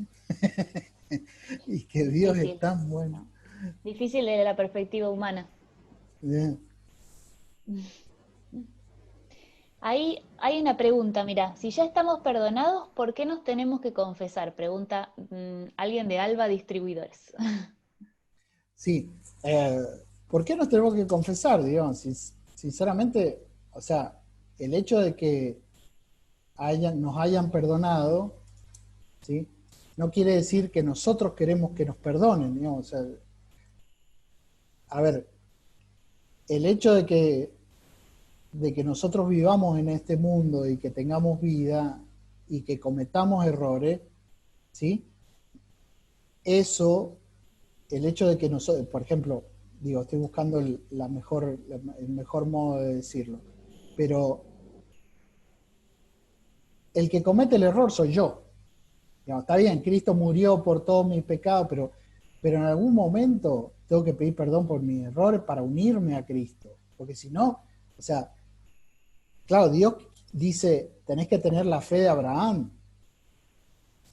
y que Dios es Difícil, tan bueno. ¿no? Difícil desde la perspectiva humana. Bien. Hay una pregunta, mira, si ya estamos perdonados, ¿por qué nos tenemos que confesar? Pregunta alguien de Alba Distribuidores. Sí, ¿por qué nos tenemos que confesar, digamos? Sinceramente, o sea, el hecho de que nos hayan perdonado, ¿sí? No quiere decir que nosotros queremos que nos perdonen, digamos. O sea, a ver, el hecho de que nosotros vivamos en este mundo y que tengamos vida y que cometamos errores, ¿sí? Eso, el hecho de que nosotros, por ejemplo, digo, estoy buscando el mejor modo de decirlo, pero el que comete el error soy yo. Digamos, está bien, Cristo murió por todos mis pecados, pero en algún momento tengo que pedir perdón por mis errores para unirme a Cristo, porque si no, o sea, claro, Dios dice, tenés que tener la fe de Abraham.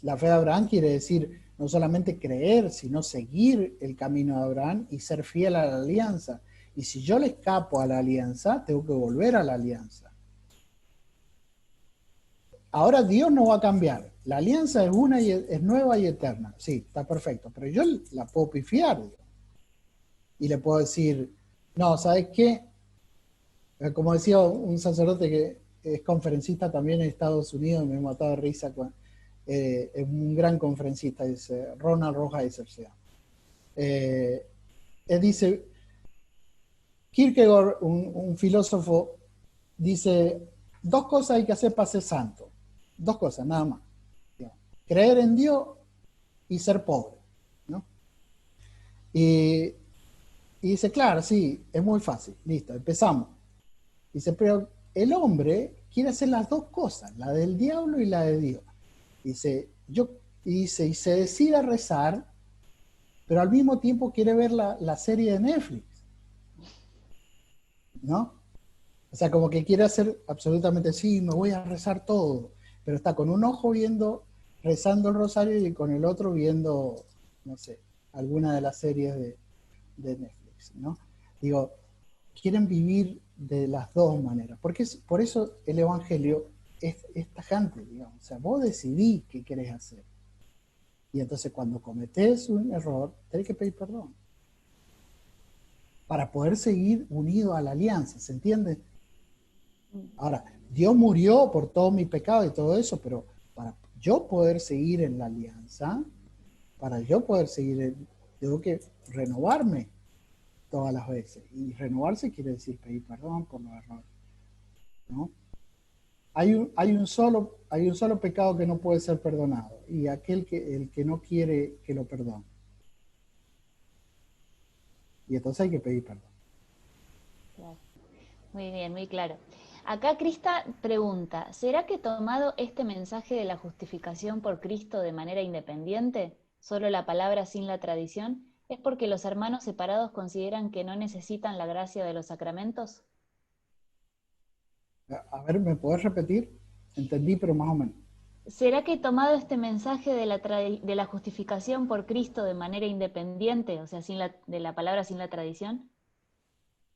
La fe de Abraham quiere decir no solamente creer, sino seguir el camino de Abraham y ser fiel a la alianza. Y si yo le escapo a la alianza, tengo que volver a la alianza. Ahora Dios no va a cambiar. La alianza es una y es nueva y eterna. Sí, está perfecto. Pero yo la puedo pifiar, Dios. Y le puedo decir, no, ¿sabes qué? Como decía un sacerdote que es conferencista también en Estados Unidos, me he matado de risa con, es un gran conferencista, dice Ronald Rolheiser se llama. Él dice, Kierkegaard, un filósofo, dice, dos cosas hay que hacer para ser santo. Dos cosas, nada más. Creer en Dios y ser pobre, ¿no? Y, y dice, claro, sí, es muy fácil, listo, empezamos. Dice, pero el hombre quiere hacer las dos cosas, la del diablo y la de Dios. Dice, y se decide a rezar, pero al mismo tiempo quiere ver la serie de Netflix, ¿no? O sea, como que quiere hacer absolutamente, sí, me voy a rezar todo, pero está con un ojo rezando el rosario y con el otro viendo, no sé, alguna de las series de Netflix, ¿no? Digo, quieren vivir de las dos maneras, porque por eso el Evangelio es tajante, digamos, o sea, vos decidís qué querés hacer. Y entonces cuando cometés un error, tenés que pedir perdón para poder seguir unido a la alianza, ¿se entiende? Ahora, Dios murió por todo mi pecado y todo eso, pero para yo poder seguir en la alianza, para yo poder seguir, tengo que renovarme todas las veces. Y renovarse quiere decir pedir perdón por los errores, ¿no? Hay un solo pecado que no puede ser perdonado, y el que no quiere que lo perdone. Y entonces hay que pedir perdón. Claro. Muy bien, muy claro. Acá Crista pregunta, ¿será que tomado este mensaje de la justificación por Cristo de manera independiente, solo la palabra sin la tradición, es porque los hermanos separados consideran que no necesitan la gracia de los sacramentos? A ver, ¿me podés repetir? Entendí, pero más o menos. ¿Será que he tomado este mensaje de la justificación por Cristo de manera independiente, o sea, de la palabra sin la tradición?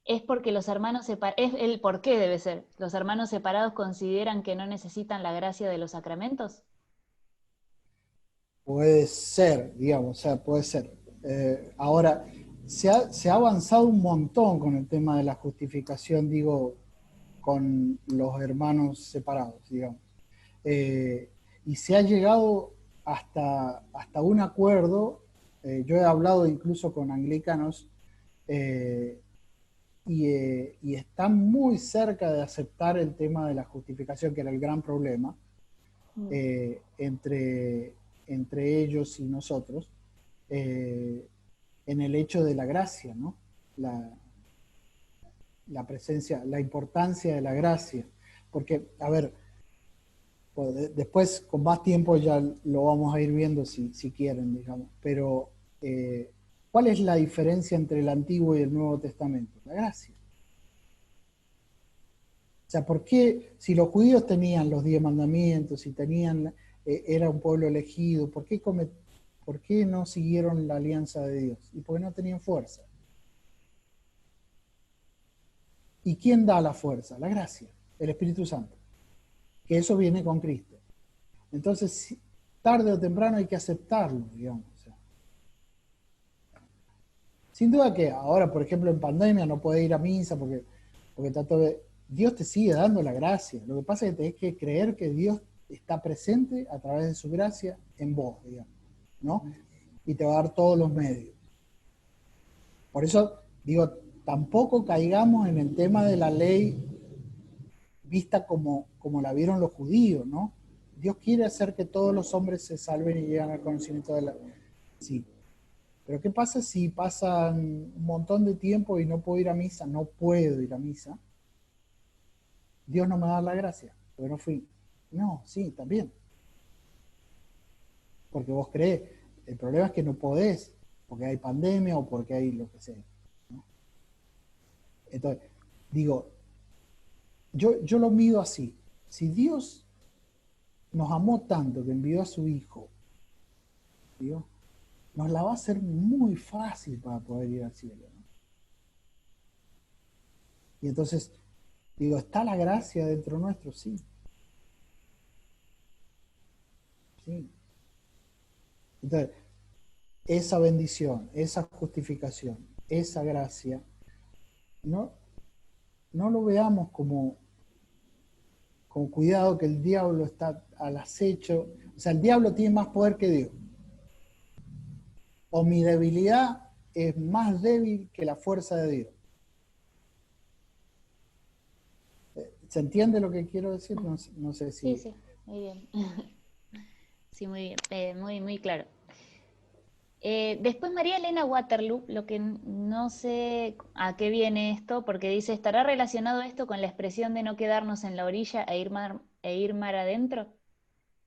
Es porque los hermanos separados, es el por qué debe ser. ¿Los hermanos separados consideran que no necesitan la gracia de los sacramentos? Puede ser, digamos, o sea, puede ser. Ahora, se ha avanzado un montón con el tema de la justificación, digo, con los hermanos separados, digamos. Eh, y se ha llegado hasta un acuerdo, yo he hablado incluso con anglicanos, eh, y están muy cerca de aceptar el tema de la justificación, que era el gran problema, Mm. eh, entre, entre ellos y nosotros, eh, en el hecho de la gracia, ¿no? La presencia, la importancia de la gracia. Porque, a ver, pues, después con más tiempo ya lo vamos a ir viendo si quieren, digamos, pero ¿cuál es la diferencia entre el Antiguo y el Nuevo Testamento? La gracia. O sea, ¿por qué si los judíos tenían los 10 mandamientos y tenían, era un pueblo elegido, por qué no siguieron la alianza de Dios? Y porque no tenían fuerza. ¿Y quién da la fuerza? La gracia, el Espíritu Santo, que eso viene con Cristo. Entonces, tarde o temprano hay que aceptarlo, digamos. O sea, sin duda que ahora, por ejemplo, en pandemia no podés ir a misa porque Dios te sigue dando la gracia. Lo que pasa es que tenés que creer que Dios está presente a través de su gracia en vos, digamos, ¿no? Y te va a dar todos los medios. Por eso digo, tampoco caigamos en el tema de la ley vista como la vieron los judíos, ¿no? Dios quiere hacer que todos los hombres se salven y lleguen al conocimiento de la... Sí, pero ¿qué pasa si pasan un montón de tiempo y no puedo ir a misa? No puedo ir a misa. Dios no me va a dar la gracia, porque no fui. No, sí, también. Porque vos creés. El problema es que no podés, porque hay pandemia o porque hay lo que sea, ¿no? Entonces, digo, yo lo mido así. Si Dios nos amó tanto que envió a su Hijo, ¿digo? Nos la va a hacer muy fácil para poder ir al cielo, ¿no? Y entonces, digo, ¿está la gracia dentro nuestro? Sí, sí. Entonces, esa bendición, esa justificación, esa gracia, no, no lo veamos como cuidado que el diablo está al acecho. O sea, el diablo tiene más poder que Dios. O mi debilidad es más débil que la fuerza de Dios. ¿Se entiende lo que quiero decir? No, no sé Sí, si... sí, muy bien. Sí, muy bien, muy, muy claro. Después María Elena Waterloo, lo que no sé a qué viene esto, porque dice, ¿estará relacionado esto con la expresión de no quedarnos en la orilla e ir mar adentro?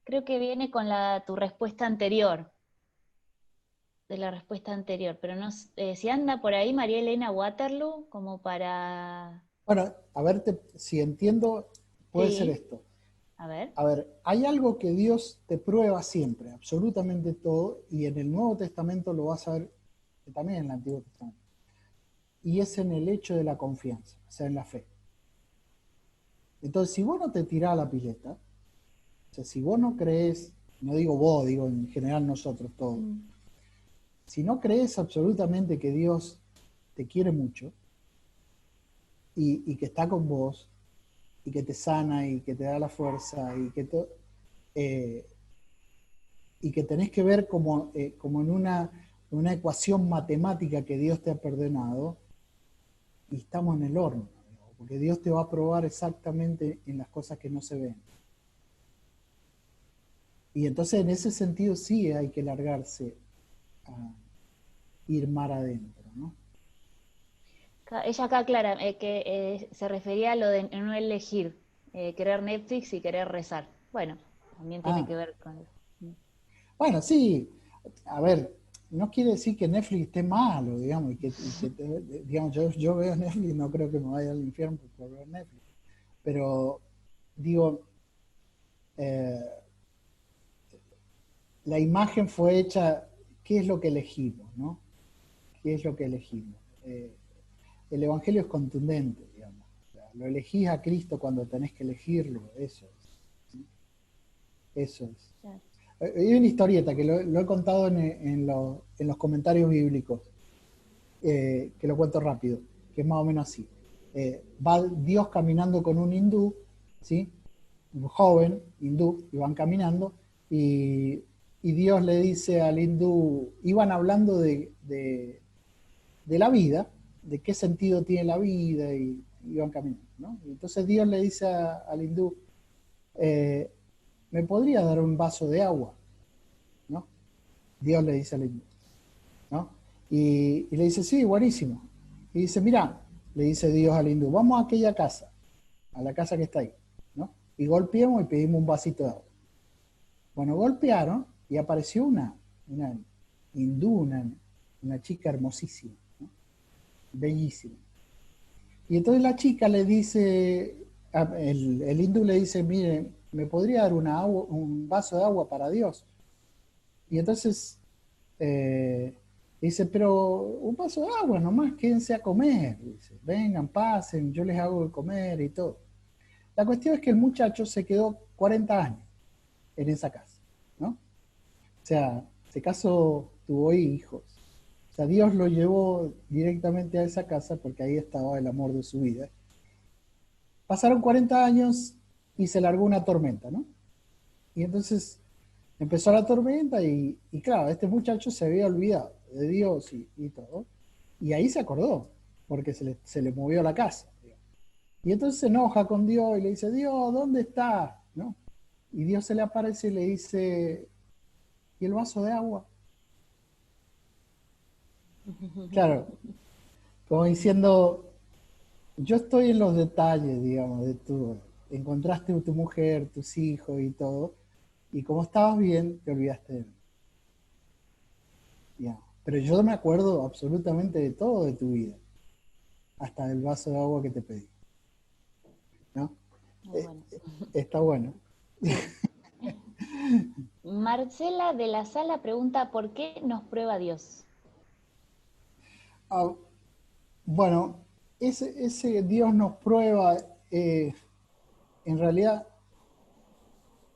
Creo que viene con tu respuesta anterior, de la respuesta anterior, pero no, si anda por ahí María Elena Waterloo como para... Bueno, a ver si entiendo, puede ser Sí, esto. a ver. A ver, hay algo que Dios te prueba siempre, absolutamente todo, y en el Nuevo Testamento lo vas a ver también en el Antiguo Testamento. Y es en el hecho de la confianza, o sea, en la fe. Entonces, si vos no te tirás a la pileta, o sea, si vos no crees, no digo vos, digo en general nosotros todos, Mm. si no crees absolutamente que Dios te quiere mucho y que está con vos y que te sana y que te da la fuerza eh, y que tenés que ver como en una ecuación matemática que Dios te ha perdonado, y estamos en el horno, porque Dios te va a probar exactamente en las cosas que no se ven. Y entonces en ese sentido sí hay que largarse a ir mar adentro, ¿no? Ella acá aclara que se refería a lo de no elegir, querer Netflix y querer rezar. Bueno, también tiene Ah, que ver con... bueno, sí, a ver, no quiere decir que Netflix esté malo, digamos, digamos, yo veo Netflix, no creo que me vaya al infierno por ver Netflix, pero digo, eh, la imagen fue hecha, ¿qué es lo que elegimos, no? ¿Qué es lo que elegimos? El Evangelio es contundente, digamos. O sea, lo elegís a Cristo cuando tenés que elegirlo, eso es. ¿Sí? Eso es. Claro. Hay una historieta que lo he contado en los comentarios bíblicos, que lo cuento rápido, que es más o menos así. Va Dios caminando con un hindú, ¿sí? Un joven hindú, y van caminando, y Dios le dice al hindú, iban hablando de la vida, de qué sentido tiene la vida, y iban caminando, ¿no? Y entonces Dios le dice al hindú, ¿me podría dar un vaso de agua? ¿No? Dios le dice al hindú, ¿no? Y le dice, sí, buenísimo. Y dice, mira, le dice Dios al hindú, vamos a aquella casa, a la casa que está ahí, ¿no? Y golpeemos y pedimos un vasito de agua. Bueno, golpearon y apareció una hindú, una chica hermosísima, ¿no? Bellísima. Y entonces la chica le dice, el hindú le dice, mire, ¿me podría dar un vaso de agua para Dios? Y entonces dice, pero un vaso de agua nomás, quédense a comer. Dice, vengan, pasen, yo les hago de comer y todo. La cuestión es que el muchacho se quedó 40 años en esa casa, ¿no? O sea, se casó, tuvo hijos. O sea, Dios lo llevó directamente a esa casa porque ahí estaba el amor de su vida. Pasaron 40 años y se largó una tormenta, ¿no? Y entonces empezó la tormenta y claro, este muchacho se había olvidado de Dios y todo. Y ahí se acordó, porque se le movió la casa. Digamos. Y entonces se enoja con Dios y le dice, Dios, ¿dónde estás? ¿No? Y Dios se le aparece y le dice, ¿y el vaso de agua? Claro, como diciendo, yo estoy en los detalles, digamos, de tu, encontraste a tu mujer, tus hijos y todo, y como estabas bien, te olvidaste de mí. Digamos. Pero yo me acuerdo absolutamente de todo de tu vida, hasta del vaso de agua que te pedí, ¿no? Muy bueno. Está bueno. Sí. Marcela de la Sala pregunta, ¿por qué nos prueba Dios? Ah, bueno, ese Dios nos prueba, en realidad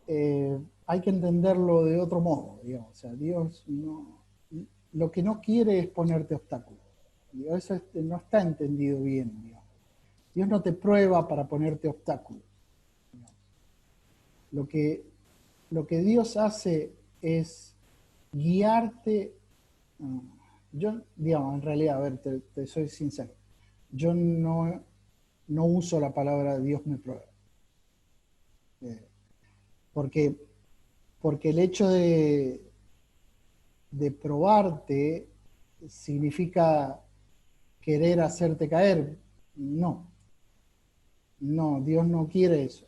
hay que entenderlo de otro modo, digamos. O sea, Dios no, lo que no quiere es ponerte obstáculos. Eso no está entendido bien, digamos. Dios no te prueba para ponerte obstáculos. Digamos. Lo que Dios hace es guiarte. Yo, digamos, en realidad, a ver, te soy sincero. Yo no uso la palabra Dios me prueba. Porque, porque el hecho de probarte significa querer hacerte caer. No, no, Dios no quiere eso.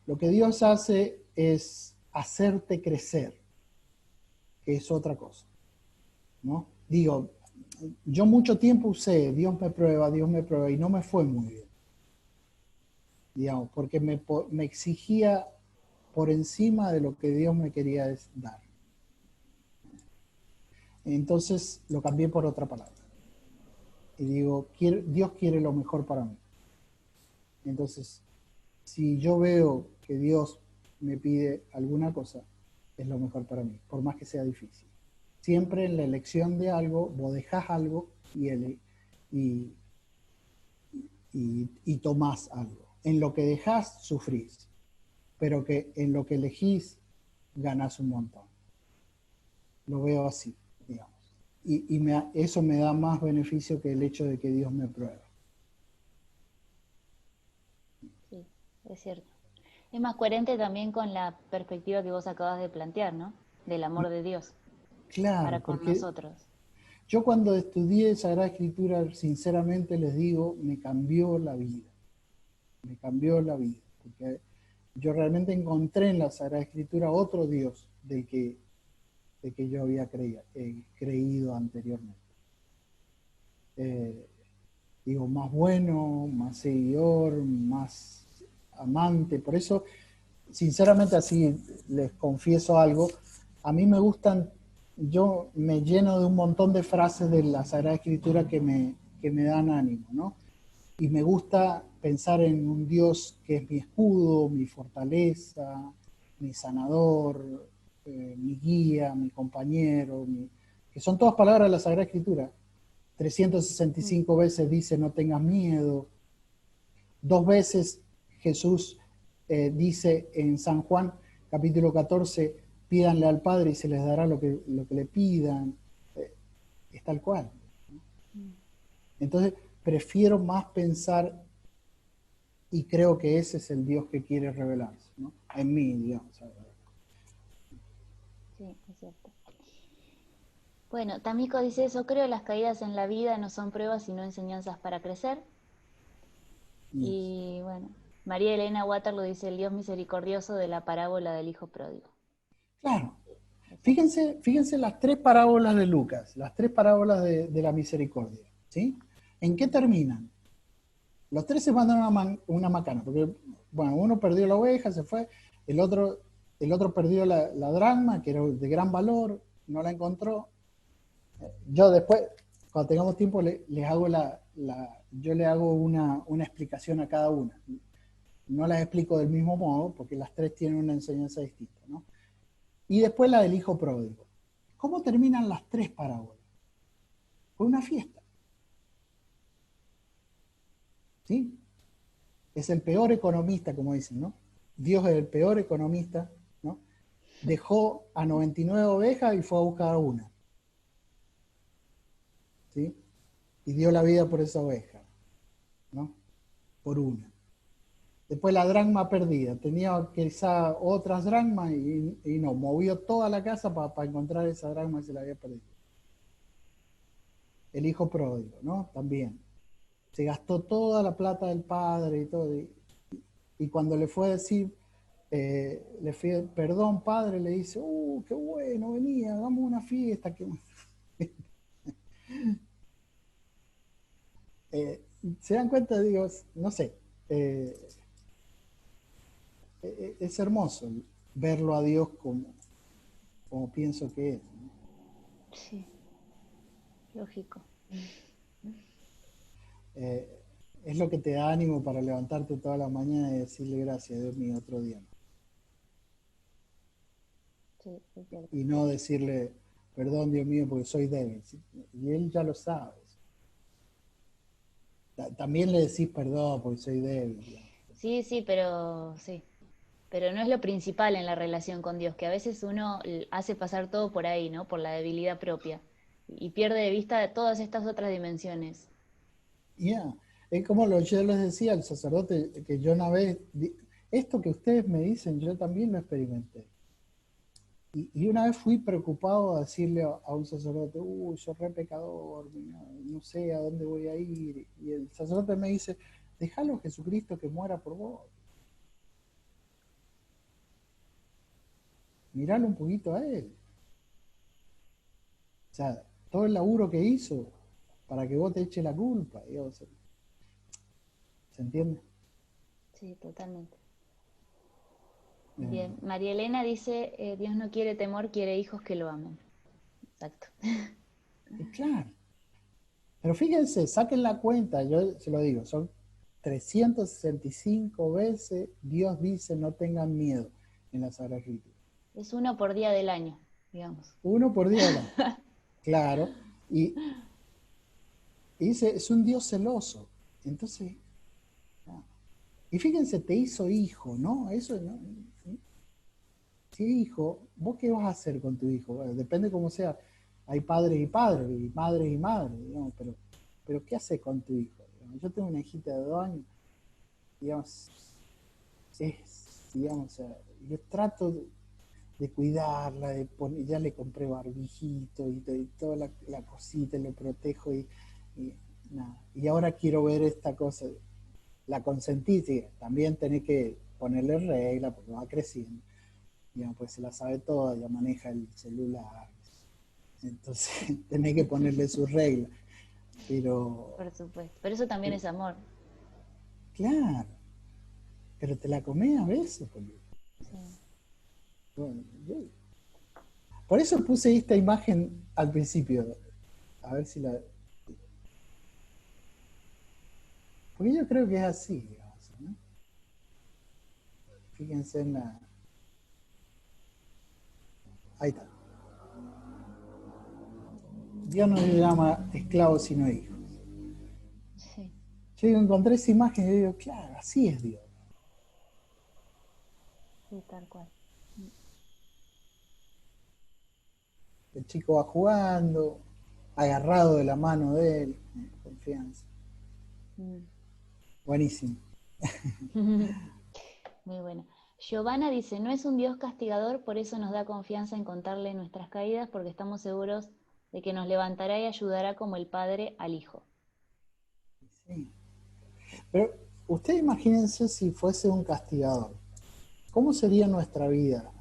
Lo que Dios hace es hacerte crecer, que es otra cosa, ¿no? Digo, yo mucho tiempo usé Dios me prueba, y no me fue muy bien, digamos, porque me exigía por encima de lo que Dios me quería dar. Entonces lo cambié por otra palabra. Y digo, Dios quiere lo mejor para mí. Entonces, si yo veo que Dios me pide alguna cosa, es lo mejor para mí, por más que sea difícil. Siempre en la elección de algo, vos dejás algo y tomás algo. En lo que dejás, sufrís, pero que en lo que elegís, ganás un montón. Lo veo así, digamos. Eso me da más beneficio que el hecho de que Dios me prueba. Sí, es cierto. Es más coherente también con la perspectiva que vos acabas de plantear, ¿no? Del amor de Dios Claro, para con porque nosotros. yo cuando estudié Sagrada Escritura, sinceramente les digo, me cambió la vida. Me cambió la vida. Porque yo realmente encontré en la Sagrada Escritura otro Dios del que yo había creído anteriormente. Digo, más bueno, más seguidor, más amante. Por eso, sinceramente, así les confieso algo. a mí me gustan, yo me lleno de un montón de frases de la Sagrada Escritura que me dan ánimo, ¿no? Y me gusta pensar en un Dios que es mi escudo, mi fortaleza, mi sanador, mi guía, mi compañero, que son todas palabras de la Sagrada Escritura. 365 veces dice no tengas miedo. 2 veces Jesús dice en San Juan capítulo 14, pídanle al Padre y se les dará lo que le pidan. Es tal cual. Entonces, prefiero más pensar, y creo que ese es el Dios que quiere revelarse, ¿no? En mí, digamos. Sí, es cierto. Bueno, Tamiko dice eso, creo las caídas en la vida no son pruebas sino enseñanzas para crecer. Yes. Y bueno, María Elena Waterloo dice el Dios misericordioso de la parábola del hijo pródigo. Claro. Exacto. Fíjense las 3 parábolas de Lucas, las 3 parábolas de la misericordia, ¿sí? ¿En qué terminan? Los 3 se mandan una macana, porque, bueno, uno perdió la oveja, se fue, el otro perdió la dracma, que era de gran valor, no la encontró. Yo después, cuando tengamos tiempo, les hago yo le hago una explicación a cada una. No las explico del mismo modo, porque las 3 tienen una enseñanza distinta, ¿no? Y después la del hijo pródigo. ¿Cómo terminan las 3 parábolas? Con una fiesta, ¿sí? Es el peor economista, como dicen, ¿no? Dios es el peor economista, ¿no? Dejó a 99 ovejas y fue a buscar una, ¿sí? Y dio la vida por esa oveja, ¿no? Por una. Después la dracma perdida, tenía quizá otras dracmas y no, movió toda la casa para encontrar esa dracma que se la había perdido. El hijo pródigo, ¿no? También. Se gastó toda la plata del padre y todo. Y cuando le fue a decir, le fue, perdón padre, le dice, qué bueno, venía, hagamos una fiesta. ¿Se dan cuenta? Digo, no sé, eh, es hermoso verlo a Dios como pienso que es, ¿no? Sí, lógico. Eh, es lo que te da ánimo para levantarte toda la mañana y decirle gracias, Dios mío, otro día más. Sí, es cierto. Y no decirle, perdón, Dios mío, porque soy débil. ¿Sí? Y él ya lo sabe. También le decís perdón porque soy débil, digamos. Sí, sí, pero sí. Pero no es lo principal en la relación con Dios, que a veces uno hace pasar todo por ahí, ¿no? Por la debilidad propia. Y pierde de vista todas estas otras dimensiones. Yeah. Es como yo les decía al sacerdote que yo una vez, esto que ustedes me dicen, yo también lo experimenté. Y una vez fui preocupado a decirle a un sacerdote, soy re pecador, no sé a dónde voy a ir. Y el sacerdote me dice, déjalo a Jesucristo que muera por vos. Miralo un poquito a él. O sea, todo el laburo que hizo para que vos te eches la culpa, digamos, ¿se entiende? Sí, totalmente. Eh, Bien, María Elena dice, Dios no quiere temor, quiere hijos que lo amen. Exacto. y claro, pero fíjense, saquen la cuenta, yo se lo digo, son 365 veces Dios dice no tengan miedo en la Sagrada Escritura. Es uno por día del año, digamos. Uno por día del año, claro, y dice, es un Dios celoso. Entonces, no. Y fíjense, te hizo hijo, ¿no? Eso, ¿no? Sí, hijo, ¿vos qué vas a hacer con tu hijo? Bueno, depende cómo sea. Hay padres y padres, y madres y madres, digamos, pero ¿qué haces con tu hijo? Digamos, yo tengo una hijita de 2 años, digamos, digamos, o sea, yo trato de cuidarla, ya le compré barbijito y toda la cosita, lo protejo y nada. Y ahora quiero ver esta cosa, la consentí, sí, también tenés que ponerle regla porque va creciendo. Digamos, pues se la sabe toda, ya maneja el celular. Entonces tenés que ponerle sus reglas. Pero, Por supuesto. Pero eso también pero, es amor. claro, pero te la comés a veces. Porque, Sí. bueno, Por eso puse esta imagen al principio. A ver si la... Porque yo creo que es así, digamos, ¿no? Fíjense en la... Ahí está. Dios no le llama esclavos sino hijos. Sí, Yo encontré esa imagen y digo, claro, así es Dios. sí, tal cual. El chico va jugando, agarrado de la mano de él, confianza. Mm. Buenísimo. Muy bueno. Giovanna dice, no es un Dios castigador, por eso nos da confianza en contarle nuestras caídas, porque estamos seguros de que nos levantará y ayudará como el Padre al Hijo. Sí. Pero ustedes imagínense si fuese un castigador. ¿Cómo sería nuestra vida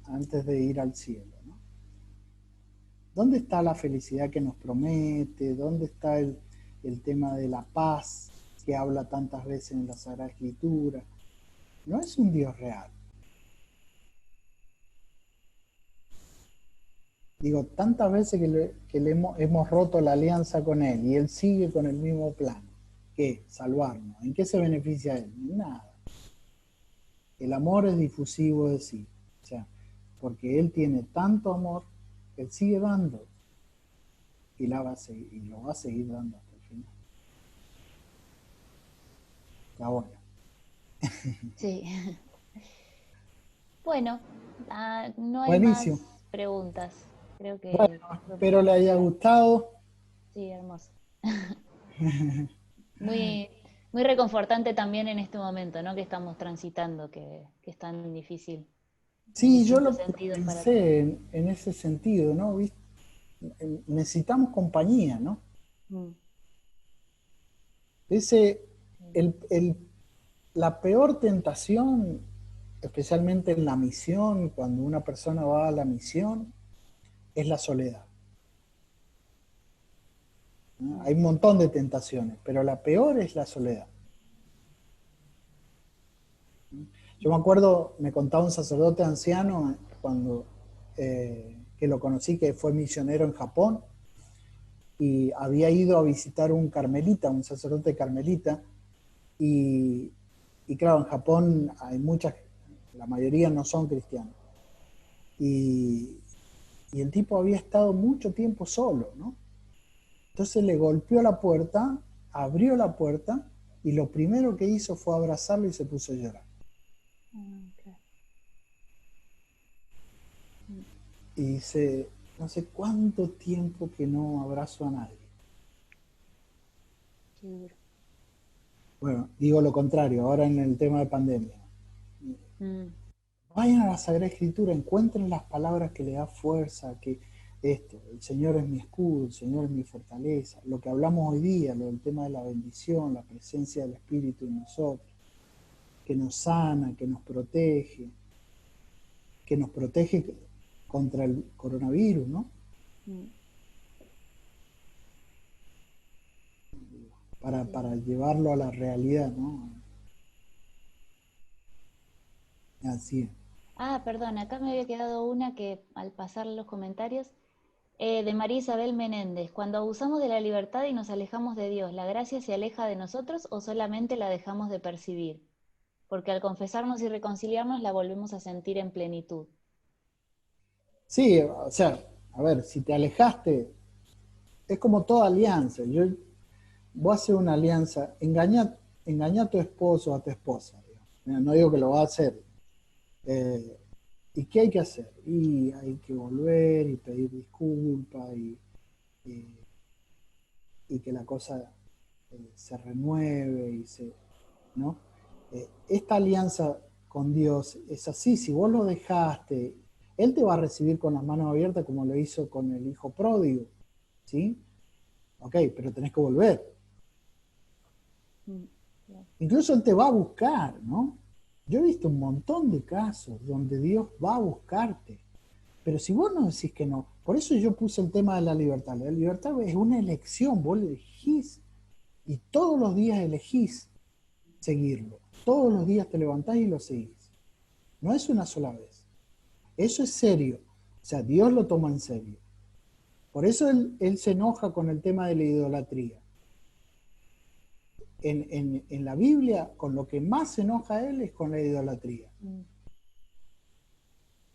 antes de ir al cielo, ¿no? ¿Dónde está la felicidad que nos promete? ¿Dónde está el tema de la paz que habla tantas veces en la Sagrada Escritura? No es un Dios real. Digo, tantas veces que hemos roto la alianza con Él y Él sigue con el mismo plan. ¿Qué? Salvarnos. ¿En qué se beneficia Él? Nada. El amor es difusivo de sí. O sea, porque Él tiene tanto amor, Él sigue dando y lo va a seguir dando hasta el final. Está bueno. Sí. Bueno, no hay Buenísimo. más preguntas. Creo Bueno, que espero le haya gustado. sí, hermoso. Muy, muy reconfortante también en este momento, ¿no? Que estamos transitando, que es tan difícil en Sí, yo distintos lo sentidos para todos. pensé en ese sentido, ¿no? Necesitamos compañía, ¿no? Mm, Ese, sí. la peor tentación, especialmente en la misión, cuando una persona va a la misión, es la soledad, ¿no? Mm, Hay un montón de tentaciones, pero la peor es la soledad. Yo me acuerdo, me contaba un sacerdote anciano cuando que lo conocí, que fue misionero en Japón, y había ido a visitar un carmelita, un sacerdote carmelita, y, y claro, en Japón hay muchas, la mayoría no son cristianos. Y, y el tipo había estado mucho tiempo solo, ¿no? Entonces le golpeó la puerta, abrió la puerta, y lo primero que hizo fue abrazarlo y se puso a llorar. claro. Mm, Y dice, no sé cuánto tiempo que no abrazo a nadie. qué duro. Bueno, digo lo contrario, ahora en el tema de pandemia. Mm, Vayan a la Sagrada Escritura, encuentren las palabras que le da fuerza, que esto, el Señor es mi escudo, el Señor es mi fortaleza, lo que hablamos hoy día, lo del tema de la bendición, la presencia del Espíritu en nosotros, que nos sana, que nos protege contra el coronavirus, ¿no? mm, Para sí. llevarlo a la realidad, ¿no? Así es. Ah, perdón, acá me había quedado una que al pasar los comentarios, de María Isabel Menéndez. Cuando abusamos de la libertad y nos alejamos de Dios, ¿la gracia se aleja de nosotros o solamente la dejamos de percibir? Porque al confesarnos y reconciliarnos la volvemos a sentir en plenitud. Sí, o sea, a ver, si te alejaste, es como toda alianza. Vos haces una alianza, engañá a tu esposo o a tu esposa, digamos. Mira, no digo que lo va a hacer. Eh, ¿Y qué hay que hacer? Y hay que volver y pedir disculpas y, y que la cosa se renueve ¿no? Esta alianza con Dios es así, si vos lo dejaste, Él te va a recibir con las manos abiertas como lo hizo con el hijo pródigo, ¿sí? Ok, pero tenés que volver. Mm, claro. Incluso Él te va a buscar, ¿no? Yo he visto un montón de casos donde Dios va a buscarte, pero si vos no decís que no, por eso yo puse el tema de la libertad. La libertad es una elección, vos elegís y todos los días elegís seguirlo. Todos los días te levantás y lo seguís. No es una sola vez. Eso es serio. sea, Dios lo toma en serio. Por eso él se enoja con el tema de la idolatría. En la Biblia, con lo que más se enoja él es con la idolatría.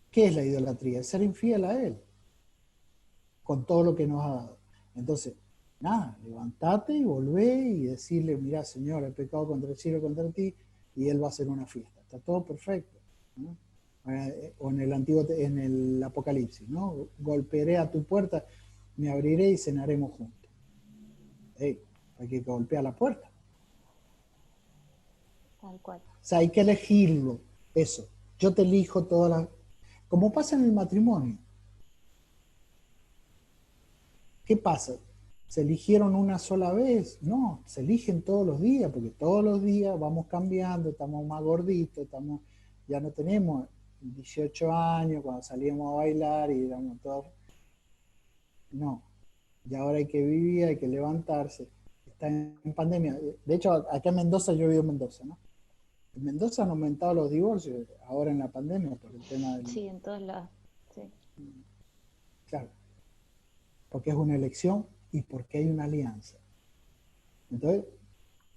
¿Qué es la idolatría? Es ser infiel a él, con todo lo que nos ha dado. Entonces, nada, levantate y volvé y decirle, mirá, Señor, he pecado contra el cielo, contra ti, y él va a hacer una fiesta. Está todo perfecto, ¿no? O en el Apocalipsis, ¿no? Golpearé a tu puerta, me abriré y cenaremos juntos. Hey, hay que golpear la puerta. Tal cual. O sea, hay que elegirlo, eso. Yo te elijo todas las... Como pasa en el matrimonio. ¿Qué pasa? ¿Se eligieron una sola vez? No, se eligen todos los días, porque todos los días vamos cambiando, estamos más gorditos, ya no tenemos 18 años cuando salíamos a bailar y éramos todos... No, y ahora hay que vivir, hay que levantarse. Está en pandemia. De hecho, acá en Mendoza, yo vivo en Mendoza, ¿no? En Mendoza han aumentado los divorcios ahora en la pandemia por el tema del... Sí, en todos lados. Sí. Claro, porque es una elección y porque hay una alianza. Entonces,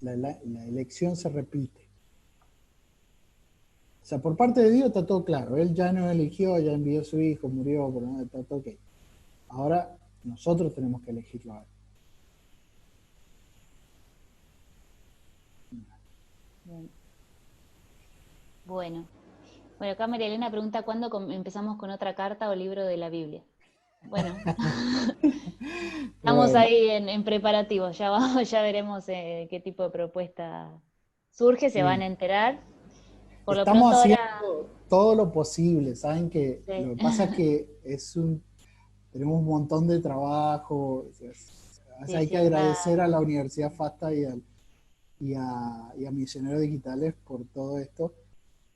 la elección se repite. O sea, por parte de Dios está todo claro. Él ya nos eligió, ya envió a su hijo, murió, pero no, está todo ok. Ahora nosotros tenemos que elegirlo a él. Bien. Bueno, acá María Elena pregunta cuándo empezamos con otra carta o libro de la Biblia. Bueno, estamos Bueno, ahí en preparativos, ya vamos, ya veremos qué tipo de propuesta surge, se van sí. a enterar. Por lo Estamos pronto haciendo ahora, todo lo posible. Saben que lo sí, que pasa es que tenemos un montón de trabajo. O sea, sí, hay sí, que acá, agradecer a la Universidad FASTA y a Misioneros Digitales por todo esto,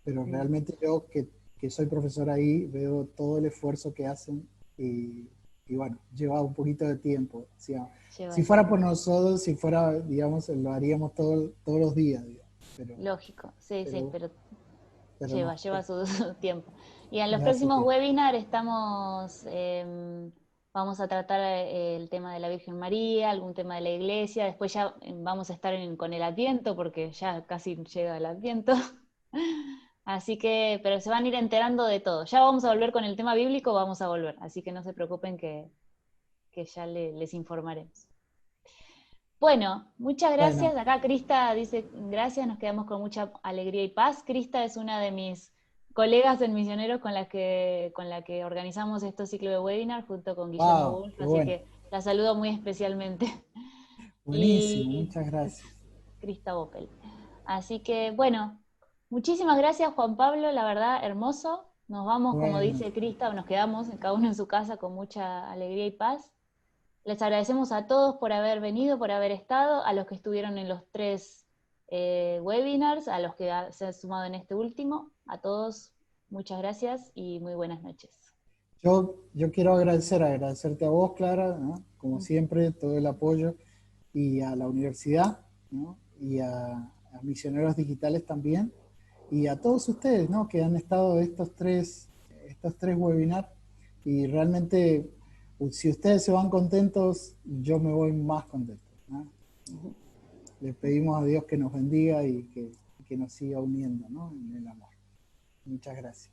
pero realmente yo que soy profesor ahí veo todo el esfuerzo que hacen y bueno, lleva un poquito de tiempo. O sea, lleva si fuera tiempo. por nosotros, si fuera, digamos, lo haríamos todos los días, digamos, Lógico, sí, sí, pero, pero pero lleva, no, lleva su, su tiempo. Y en los ya hace próximos tiempo. webinars vamos a tratar el tema de la Virgen María, algún tema de la iglesia, después ya vamos a estar con el Adviento, porque ya casi llega el Adviento. Así que, pero se van a ir enterando de todo. Ya vamos a volver con el tema bíblico, vamos a volver, así que no se preocupen que ya les informaremos. Bueno, muchas Bueno, gracias. Acá Crista dice gracias, nos quedamos con mucha alegría y paz. Crista es una de mis colegas en Misioneros con la que organizamos estos ciclos de webinar junto con Guillermo wow, Wolf, qué así bueno, que la saludo muy especialmente. buenísimo, Y muchas gracias. Crista Boppel. Así que bueno, muchísimas gracias Juan Pablo, la verdad, hermoso. Nos vamos, como Bueno, dice Crista, o nos quedamos cada uno en su casa con mucha alegría y paz. Les agradecemos a todos por haber venido, por haber estado, a los que estuvieron en los 3 webinars, a los que se han sumado en este último. A todos, muchas gracias y muy buenas noches. yo quiero agradecerte a vos, Clara, ¿no? Como siempre, todo el apoyo, y a la universidad, ¿no? Y a Misioneros Digitales también, y a todos ustedes, ¿no? Que han estado estos tres webinars, y realmente, si ustedes se van contentos, yo me voy más contento, ¿no? Le pedimos a Dios que nos bendiga y que nos siga uniendo, ¿no? En el amor. Muchas gracias.